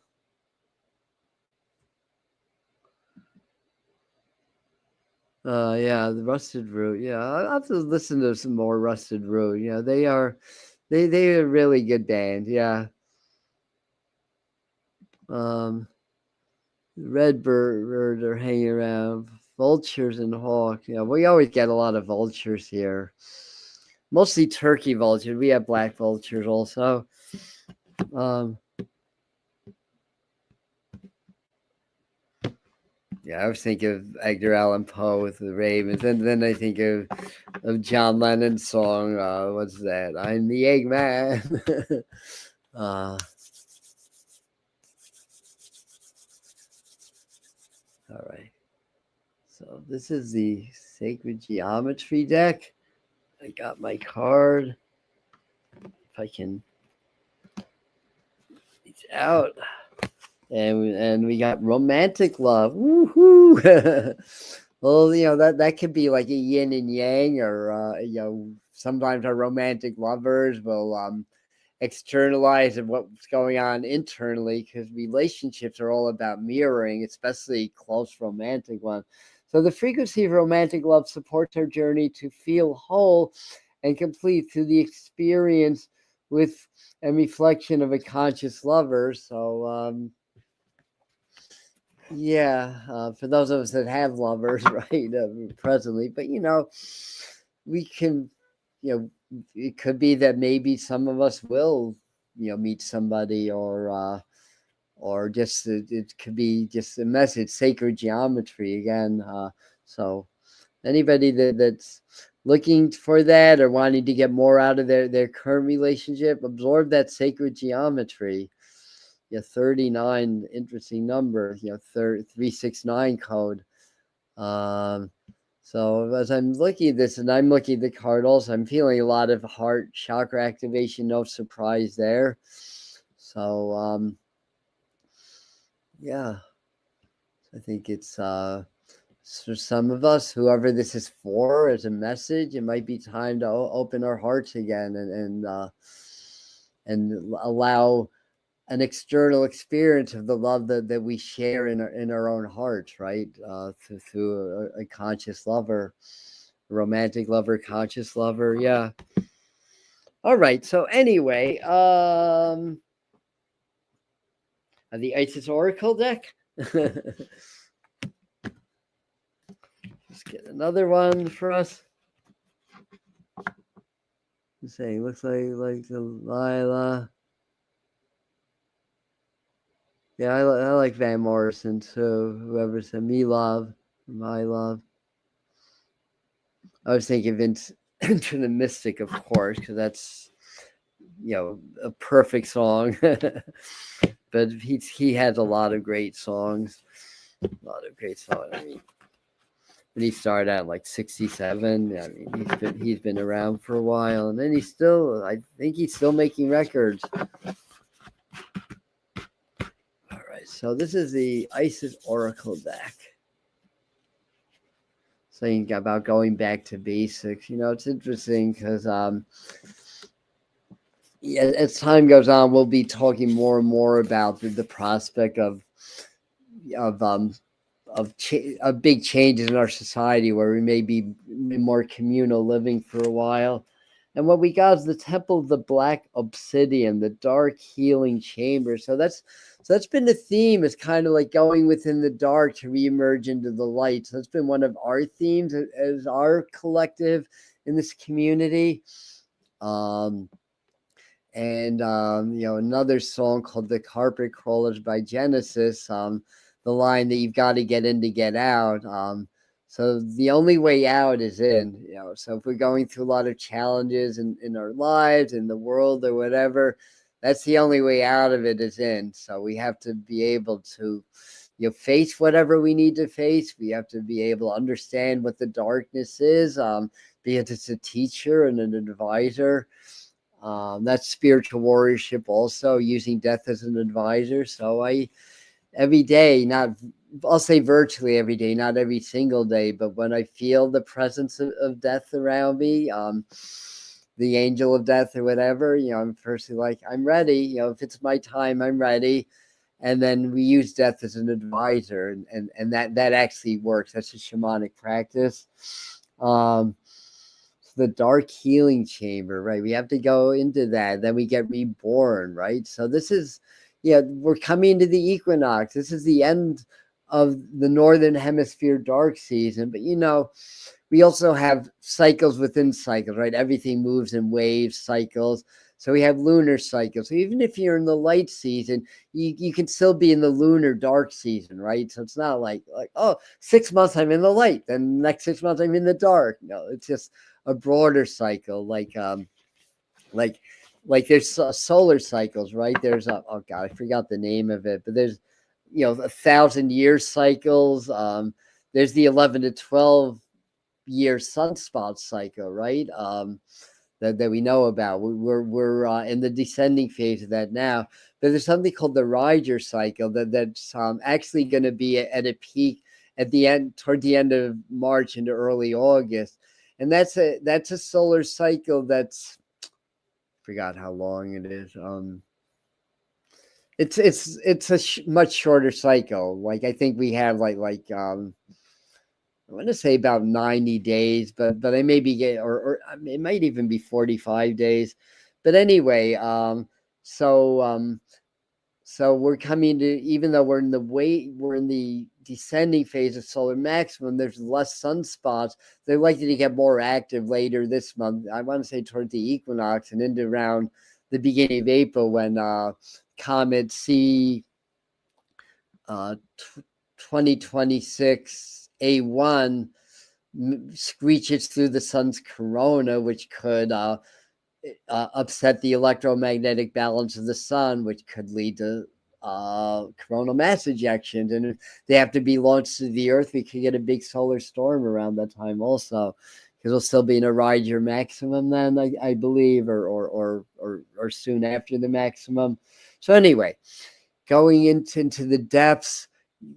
The Rusted Root. Yeah, I'll have to listen to some more Rusted Root. They are a really good band. Yeah. Red bird are hanging around. Vultures and hawk. We always get a lot of vultures here. Mostly turkey vultures. We have black vultures also. Yeah, I was thinking of Edgar Allan Poe with the Ravens, and then I think of John Lennon's song. What's that? I'm the Eggman. uh, all right. So this is the Sacred Geometry deck. I got my card. If I can reach out. And we got romantic love. Woohoo! Well, that could be like a yin and yang, or sometimes our romantic lovers will externalize of what's going on internally, because relationships are all about mirroring, especially close romantic ones. So the frequency of romantic love supports our journey to feel whole and complete through the experience with a reflection of a conscious lover. So for those of us that have lovers, right, presently, but we can, it could be that maybe some of us will, meet somebody, or just it could be just a message, sacred geometry again. So anybody that's looking for that or wanting to get more out of their current relationship, absorb that sacred geometry. 39, interesting number, 369 code. So as I'm looking at this, and I'm looking at the card also, I'm feeling a lot of heart chakra activation. No surprise there. So I think it's for some of us, whoever this is for, as a message, it might be time to open our hearts again, and allow an external experience of the love that we share in our own hearts, right? Through a conscious lover, romantic lover, conscious lover. Yeah. All right. So anyway, the Isis Oracle deck. Let's get another one for us. Saying looks like Delilah. Yeah, I like Van Morrison too. Whoever said me love, my love. I was thinking Vince Into the Mystic, of course, because that's a perfect song. But he has a lot of great songs. A lot of great songs. I mean, when he started out like 67, I mean he's been around for a while, and then I think he's still making records. All right, so this is the Isis Oracle deck. Saying about going back to basics. It's interesting because as time goes on, we'll be talking more and more about the prospect of big changes in our society, where we may be more communal living for a while. And what we got is the Temple of the Black Obsidian, the dark healing chamber. So that's been the theme, is kind of like going within the dark to reemerge into the light. So that's been one of our themes as our collective in this community. Another song called The Carpet Crawlers by Genesis, the line that you've got to get in to get out. So the only way out is in. So if we're going through a lot of challenges in our lives, in the world, or whatever, that's the only way out of it is in. So we have to be able to face whatever we need to face. We have to be able to understand what the darkness is, be it as a teacher and an advisor. That's spiritual warriorship, also using death as an advisor. So every day, I'll say virtually every day, not every single day, but when I feel the presence of death around me, the angel of death or whatever, I'm firstly like, I'm ready. If it's my time, I'm ready. And then we use death as an advisor, and that actually works. That's a shamanic practice. The dark healing chamber, right? We have to go into that. Then we get reborn, right? So this is, we're coming into the equinox. This is the end of the northern hemisphere dark season. But we also have cycles within cycles, right? Everything moves in waves, cycles. So we have lunar cycles. So even if you're in the light season, you can still be in the lunar dark season, right? So it's not like, oh, 6 months I'm in the light, then next 6 months I'm in the dark. No, it's just a broader cycle, like like there's solar cycles, right? There's oh god, I forgot the name of it, but there's 1,000 year cycles. There's the 11 to 12 year sunspot cycle, right? That we know about. We're in the descending phase of that now. But there's something called the Riger cycle that's actually going to be at a peak at the end, toward the end of March into early August, and that's a solar cycle that's, forgot how long it is. It's a much shorter cycle. Like I think we have I want to say about 90 days, but I may be getting, or it might even be 45 days. But anyway, so so we're coming to, even though we're in the descending phase of solar maximum, there's less sunspots. They're likely to get more active later this month. I want to say toward the equinox and into around the beginning of April, when comet C 2026 A1 screeches through the sun's corona, which could upset the electromagnetic balance of the sun, which could lead to coronal mass ejections. And if they have to be launched to the Earth, we could get a big solar storm around that time also, because we'll still be in a Riger maximum then, I believe, or soon after the maximum. So anyway, going into the depths,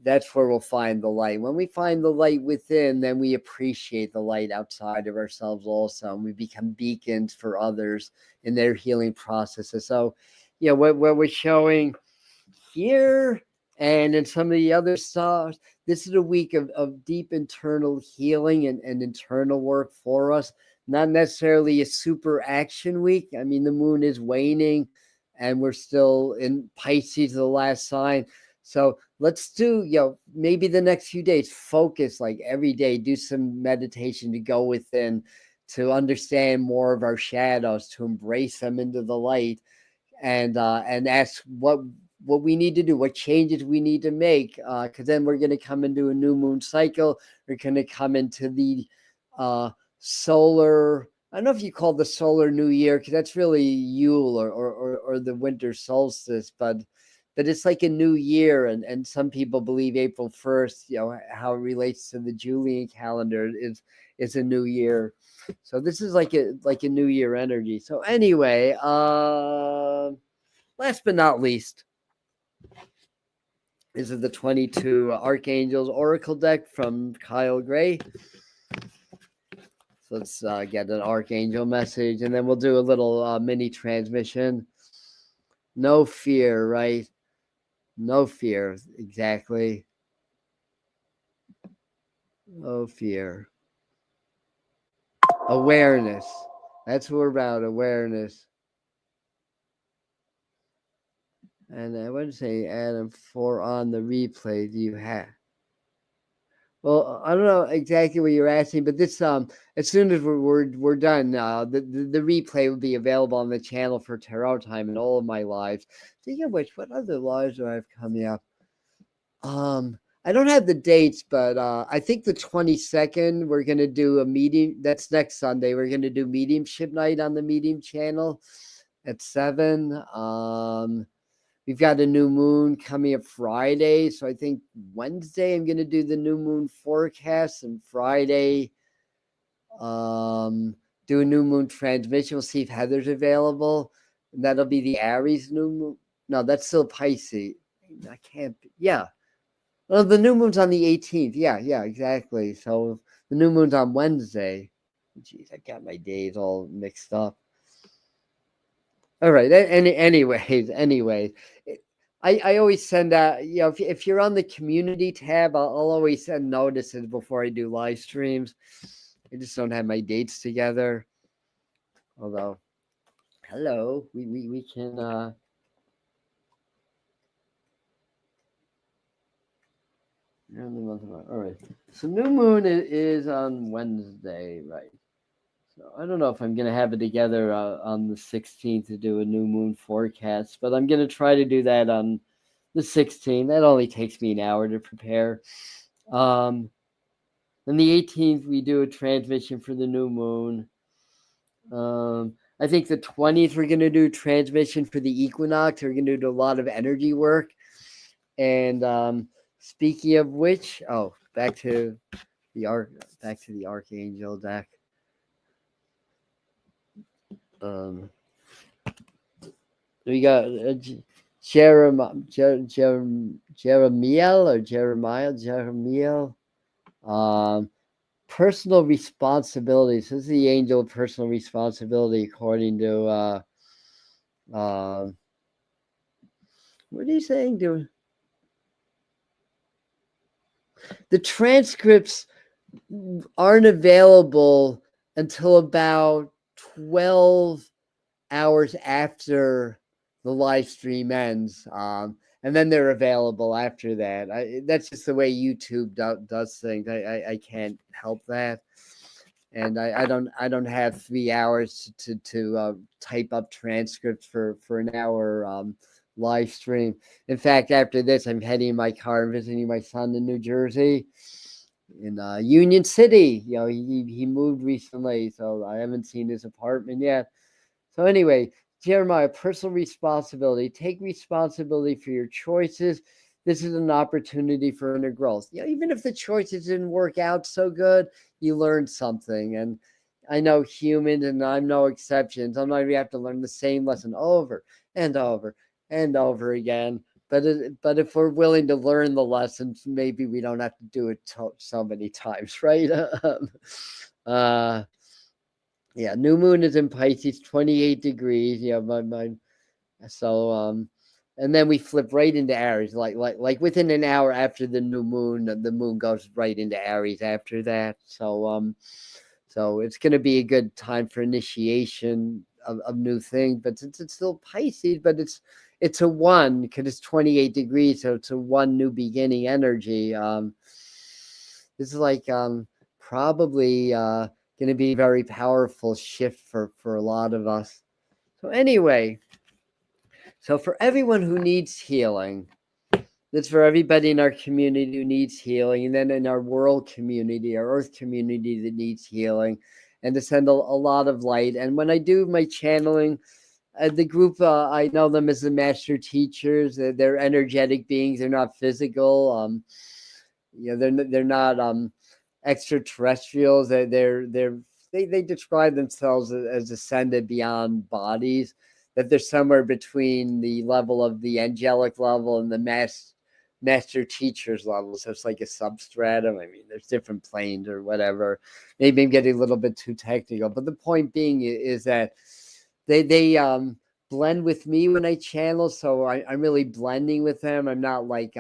that's where we'll find the light. When we find the light within, then we appreciate the light outside of ourselves also, and we become beacons for others in their healing processes. So, what we're showing here and in some of the other stuff, this is a week of deep internal healing and internal work for us. Not necessarily a super action week. I mean, the moon is waning and we're still in Pisces, the last sign. So let's do, maybe the next few days, focus like every day, do some meditation to go within, to understand more of our shadows, to embrace them into the light, and ask what we need to do, what changes we need to make, because then we're going to come into a new moon cycle. We're going to come into the solar, I don't know if you call the solar new year, because that's really Yule or the winter solstice, but it's like a new year, and some people believe April 1st, how it relates to the Julian calendar, is a new year. So this is like a new year energy. So anyway, last but not least, this is the 22 Archangels Oracle deck from Kyle Gray. So let's get an Archangel message, and then we'll do a little mini transmission. No fear, right? No fear, exactly. No fear. Awareness. That's what we're about, awareness. And I want to say, Adam, for on the replay, do you have? Well, I don't know exactly what you're asking, but this as soon as we're done, the replay will be available on the channel for Tarot Time and all of my lives. Speaking of which, what other lives do I have coming up? I don't have the dates, but I think the 22nd we're gonna do a medium. That's next Sunday. We're gonna do mediumship night on the Medium channel at 7. We've got a new moon coming up Friday. So I think Wednesday I'm going to do the new moon forecast, and Friday do a new moon transmission. We'll see if Heather's available. And that'll be the Aries new moon. No, that's still Pisces. I can't be. Yeah. Well, the new moon's on the 18th. Yeah, exactly. So the new moon's on Wednesday. Jeez, I got my days all mixed up. All right. Anyway, I always send out, if you're on the community tab, I'll always send notices before I do live streams. I just don't have my dates together. Although, hello, we can. All right. So new moon is on Wednesday, right? I don't know if I'm going to have it together on the 16th to do a new moon forecast, but I'm going to try to do that on the 16th. That only takes me an hour to prepare. On the 18th, we do a transmission for the new moon. I think the 20th, we're going to do transmission for the equinox. We're going to do a lot of energy work. And speaking of which, back to the Archangel deck. We got Jeremiah. Personal responsibility. So this is the angel of personal responsibility, according to what are you saying? The transcripts aren't available until about 12 hours after the live stream ends. And then they're available after that. That's just the way YouTube does things. I can't help that. And I don't have 3 hours to type up transcripts for an hour live stream. In fact, after this, I'm heading in my car and visiting my son in New Jersey, in Union City. You know, he moved recently, so I haven't seen his apartment yet. So anyway, Jeremiah, personal responsibility. Take responsibility for your choices. This is an opportunity for inner growth. You know, even if the choices didn't work out so good, you learned something. And I know humans, and I'm no exception. Sometimes we have to learn the same lesson over and over and over again. But if we're willing to learn the lessons, maybe we don't have to do it so many times, right? Yeah, new moon is in Pisces, 28 degrees. Yeah, so and then we flip right into Aries, like within an hour after the new moon, the moon goes right into Aries after that. So it's going to be a good time for initiation of new things. But since it's still Pisces, but it's a 1 because it's 28 degrees, so it's a 1 new beginning energy. This is like probably going to be a very powerful shift for a lot of us. So anyway, so for everyone who needs healing, that's for everybody in our community who needs healing, and then in our world community, our earth community that needs healing, and to send a lot of light. And when I do my channeling, the group, I know them as the master teachers. They're energetic beings. They're not physical. You know, they're not extraterrestrials. They describe themselves as ascended beyond bodies. That they're somewhere between the level of the angelic level and the master teachers level. So it's like a substratum. I mean, there's different planes or whatever. Maybe I'm getting a little bit too technical, but the point being is that they blend with me when I channel. So I'm really blending with them. I'm not like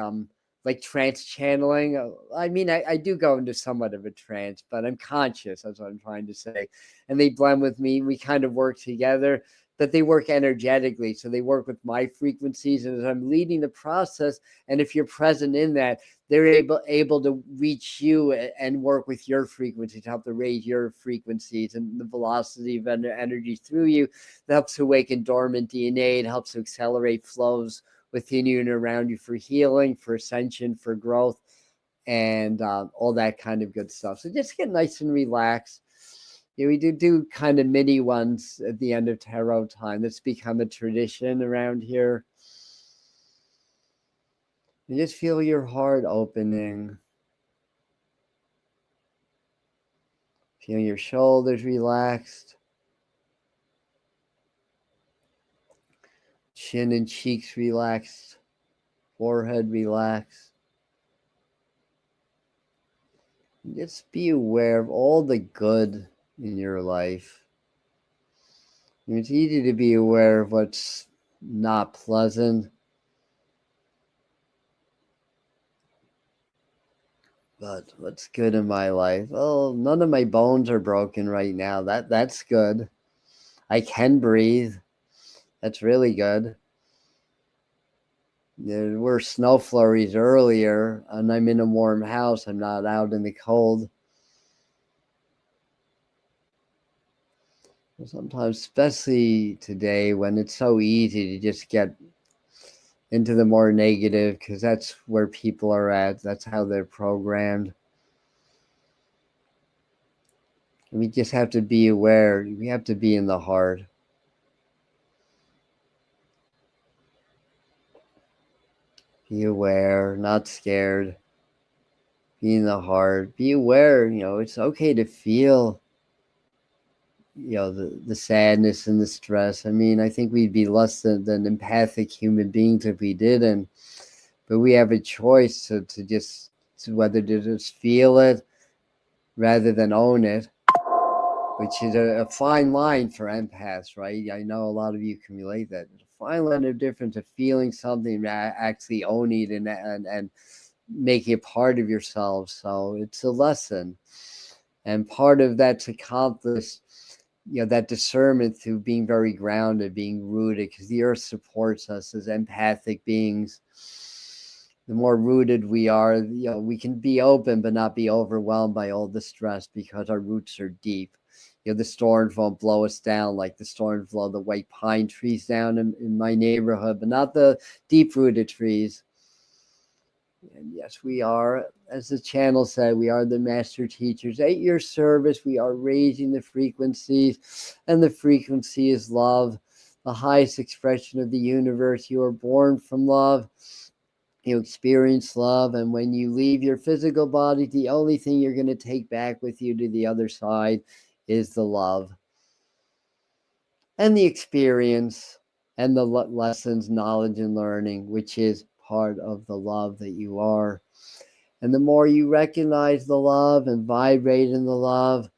trance channeling. I mean, I do go into somewhat of a trance, but I'm conscious. That's what I'm trying to say. And they blend with me. We kind of work together, but they work energetically. So they work with my frequencies. And as I'm leading the process, and if you're present in that, they're able to reach you and work with your frequencies, help to raise your frequencies and the velocity of energy through you. That helps to awaken dormant DNA. It helps to accelerate flows within you and around you for healing, for ascension, for growth, and all that kind of good stuff. So just get nice and relaxed. Yeah, we do kind of mini ones at the end of tarot time. That's become a tradition around here. You just feel your heart opening. Feel your shoulders relaxed. Chin and cheeks relaxed. Forehead relaxed. Just be aware of all the good in your life. It's easy to be aware of what's not pleasant. But what's good in my life? Well, none of my bones are broken right now. That's good. I can breathe. That's really good. There were snow flurries earlier, and I'm in a warm house. I'm not out in the cold. Sometimes, especially today, when it's so easy to just get into the more negative, because that's where people are at. That's how they're programmed. We just have to be aware. We have to be in the heart. Be aware, not scared. Be in the heart. Be aware, it's okay to feel, the sadness and the stress. I mean, I think we'd be less than empathic human beings if we didn't. But we have a choice to just, whether to just feel it rather than own it, which is a fine line for empaths, right? I know a lot of you can relate that. There's a fine line of difference of feeling something, actually owning it and making it part of yourself. So it's a lesson. And part of that's accomplished, that discernment through being very grounded, being rooted, because the earth supports us as empathic beings. The more rooted we are, we can be open but not be overwhelmed by all the stress because our roots are deep. The storms won't blow us down like the storms blow the white pine trees down in my neighborhood, but not the deep-rooted trees. And yes, we are, as the channel said, we are the master teachers. At your service, we are raising the frequencies, and the frequency is love, the highest expression of the universe. You are born from love. You experience love, and when you leave your physical body, the only thing you're going to take back with you to the other side is the love and the experience and the lessons, knowledge, and learning, which is part of the love that you are. And the more you recognize the love and vibrate in the love,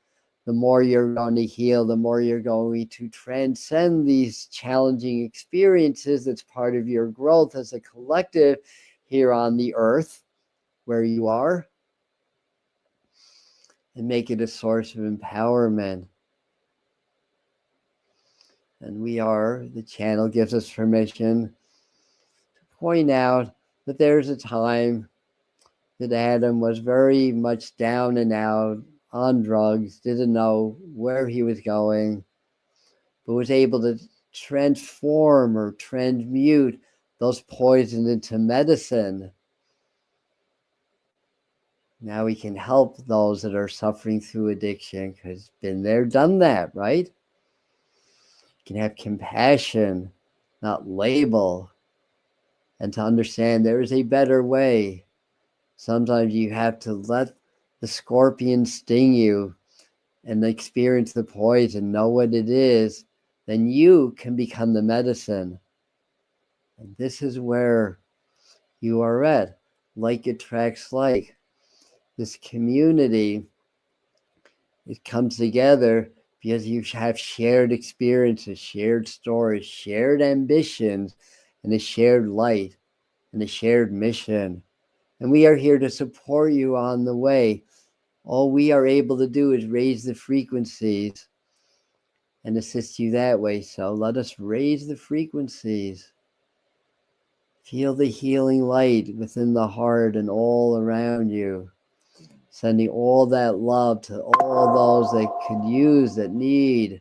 the more you're going to heal, the more you're going to transcend these challenging experiences. That's part of your growth as a collective here on the earth where you are, and make it a source of empowerment. And the channel gives us permission to point out that there's a time that Adam was very much down and out on drugs, didn't know where he was going, but was able to transform or transmute those poisons into medicine. Now we can help those that are suffering through addiction, because been there, done that, right? You can have compassion, not label, and to understand there is a better way. Sometimes you have to let the scorpion sting you and experience the poison, know what it is, then you can become the medicine. And this is where you are at. Like attracts like. This community, it comes together because you have shared experiences, shared stories, shared ambitions, and a shared light and a shared mission. And we are here to support you on the way. All we are able to do is raise the frequencies and assist you that way. So let us raise the frequencies. Feel the healing light within the heart and all around you. Sending all that love to all those that could use, that need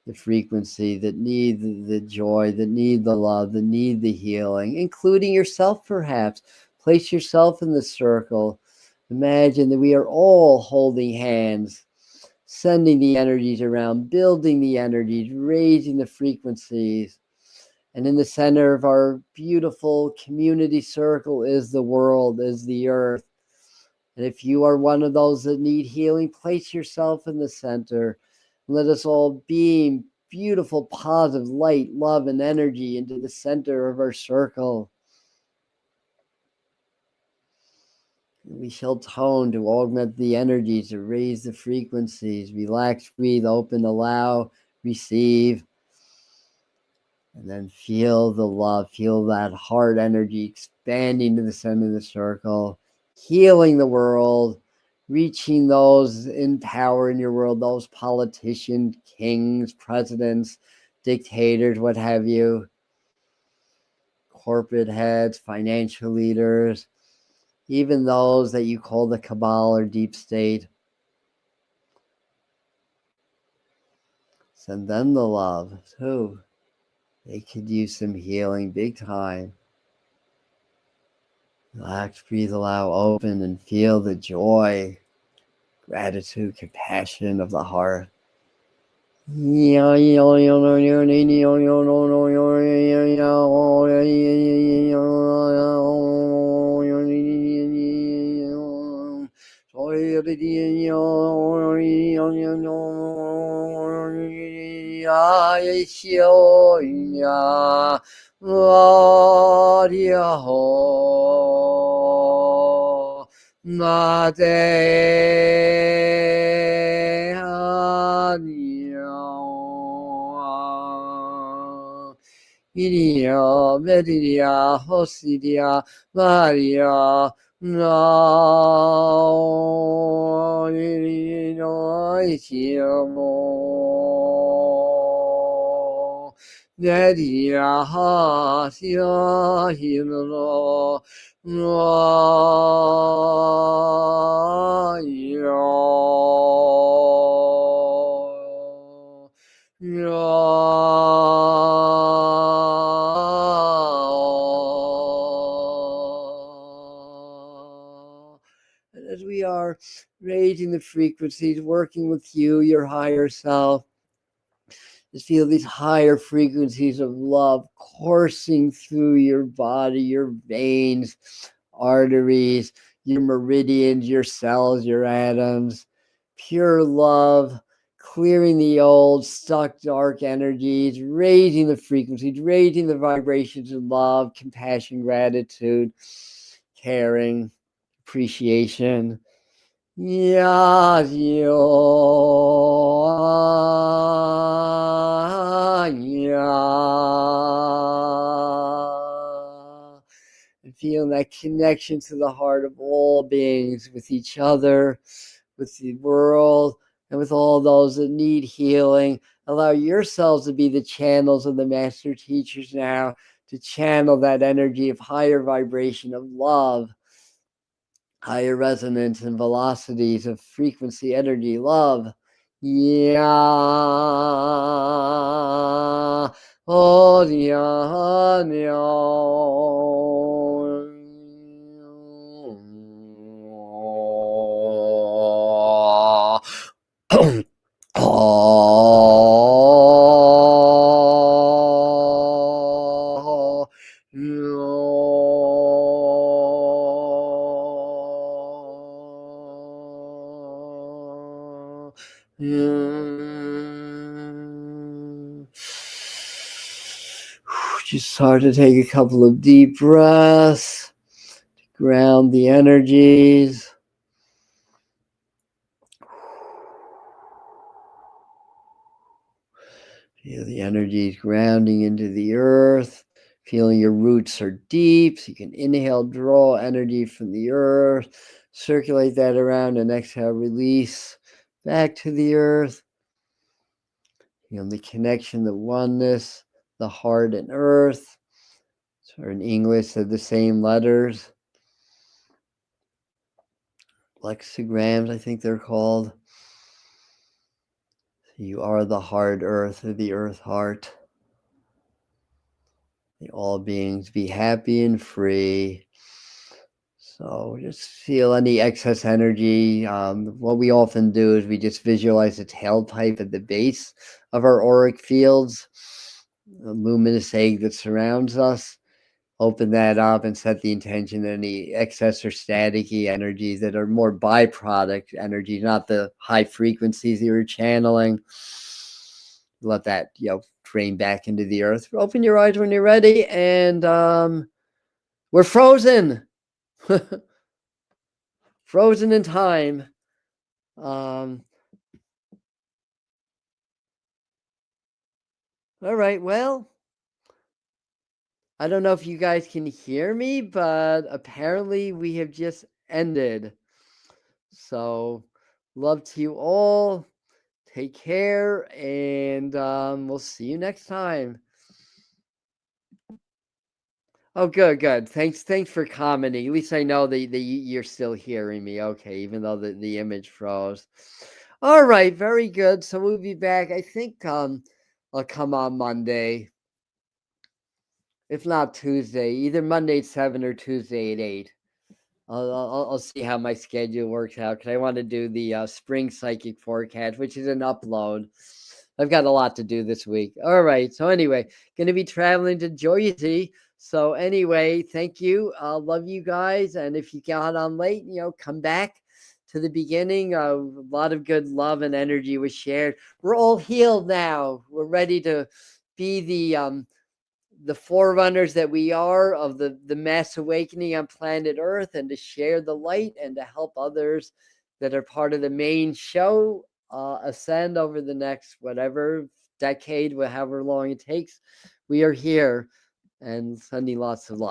the frequency, that need the joy, that need the love, that need the healing, including yourself perhaps. Place yourself in the circle. Imagine that we are all holding hands, sending the energies around, building the energies, raising the frequencies. And in the center of our beautiful community circle is the world, is the earth. And if you are one of those that need healing, place yourself in the center. Let us all beam beautiful, positive light, love, and energy into the center of our circle. We shall tone to augment the energy, to raise the frequencies. Relax, breathe, open, allow, receive. And then feel the love, feel that heart energy expanding to the center of the circle, healing the world, reaching those in power in your world, those politicians, kings, presidents, dictators, what have you, corporate heads, financial leaders, even those that you call the cabal or deep state. Send them the love too. They could use some healing big time. Relax, breathe, allow, open, and feel the joy, gratitude, compassion of the heart. Iria, Mediria, Hosidia, Maria, no, Itiamo, Mediria, Hasia, Hino, And as we are raising the frequencies, working with you, your higher self, just feel these higher frequencies of love coursing through your body, your veins, arteries, your meridians, your cells, your atoms. Pure love, clearing the old, stuck, dark energies, raising the frequencies, raising the vibrations of love, compassion, gratitude, caring, appreciation. Yeah, yeah, and feeling that connection to the heart of all beings, with each other, with the world, and with all those that need healing. Allow yourselves to be the channels of the master teachers now, to channel that energy of higher vibration of love, higher resonance and velocities of frequency, energy, love. Yeah. Oh, yeah. Oh, just start to take a couple of deep breaths to ground the energies. Feel the energies grounding into the earth, feeling your roots are deep, so you can inhale, draw energy from the earth, circulate that around, and exhale, release back to the earth. Feel the connection, the oneness, the heart and earth. So in English, they're the same letters. Lexigrams, I think they're called. You are the hard earth, or the earth heart. May all beings be happy and free. So just feel any excess energy. What we often do is we just visualize the tailpipe at the base of our auric fields, the luminous egg that surrounds us. Open that up and set the intention that any excess or staticky energies that are more byproduct energies, not the high frequencies that you're channeling, let that drain back into the earth. Open your eyes when you're ready, and we're frozen. Frozen in time. All right, well, I don't know if you guys can hear me, but apparently we have just ended. So, love to you all. Take care, and we'll see you next time. Oh, good. Thanks for commenting. At least I know that you're still hearing me. Okay, even though the image froze. All right, very good. So we'll be back. I think I'll come on Monday, if not Tuesday, either Monday at 7 or Tuesday at 8. I'll see how my schedule works out because I want to do the spring psychic forecast, which is an upload. I've got a lot to do this week. All right. So anyway, going to be traveling to Jersey. So anyway, thank you. Love you guys. And if you got on late, come back to the beginning. A lot of good love and energy was shared. We're all healed now. We're ready to be the forerunners that we are of the mass awakening on planet Earth, and to share the light and to help others that are part of the main show ascend over the next whatever decade, however long it takes. We are here and sending lots of love.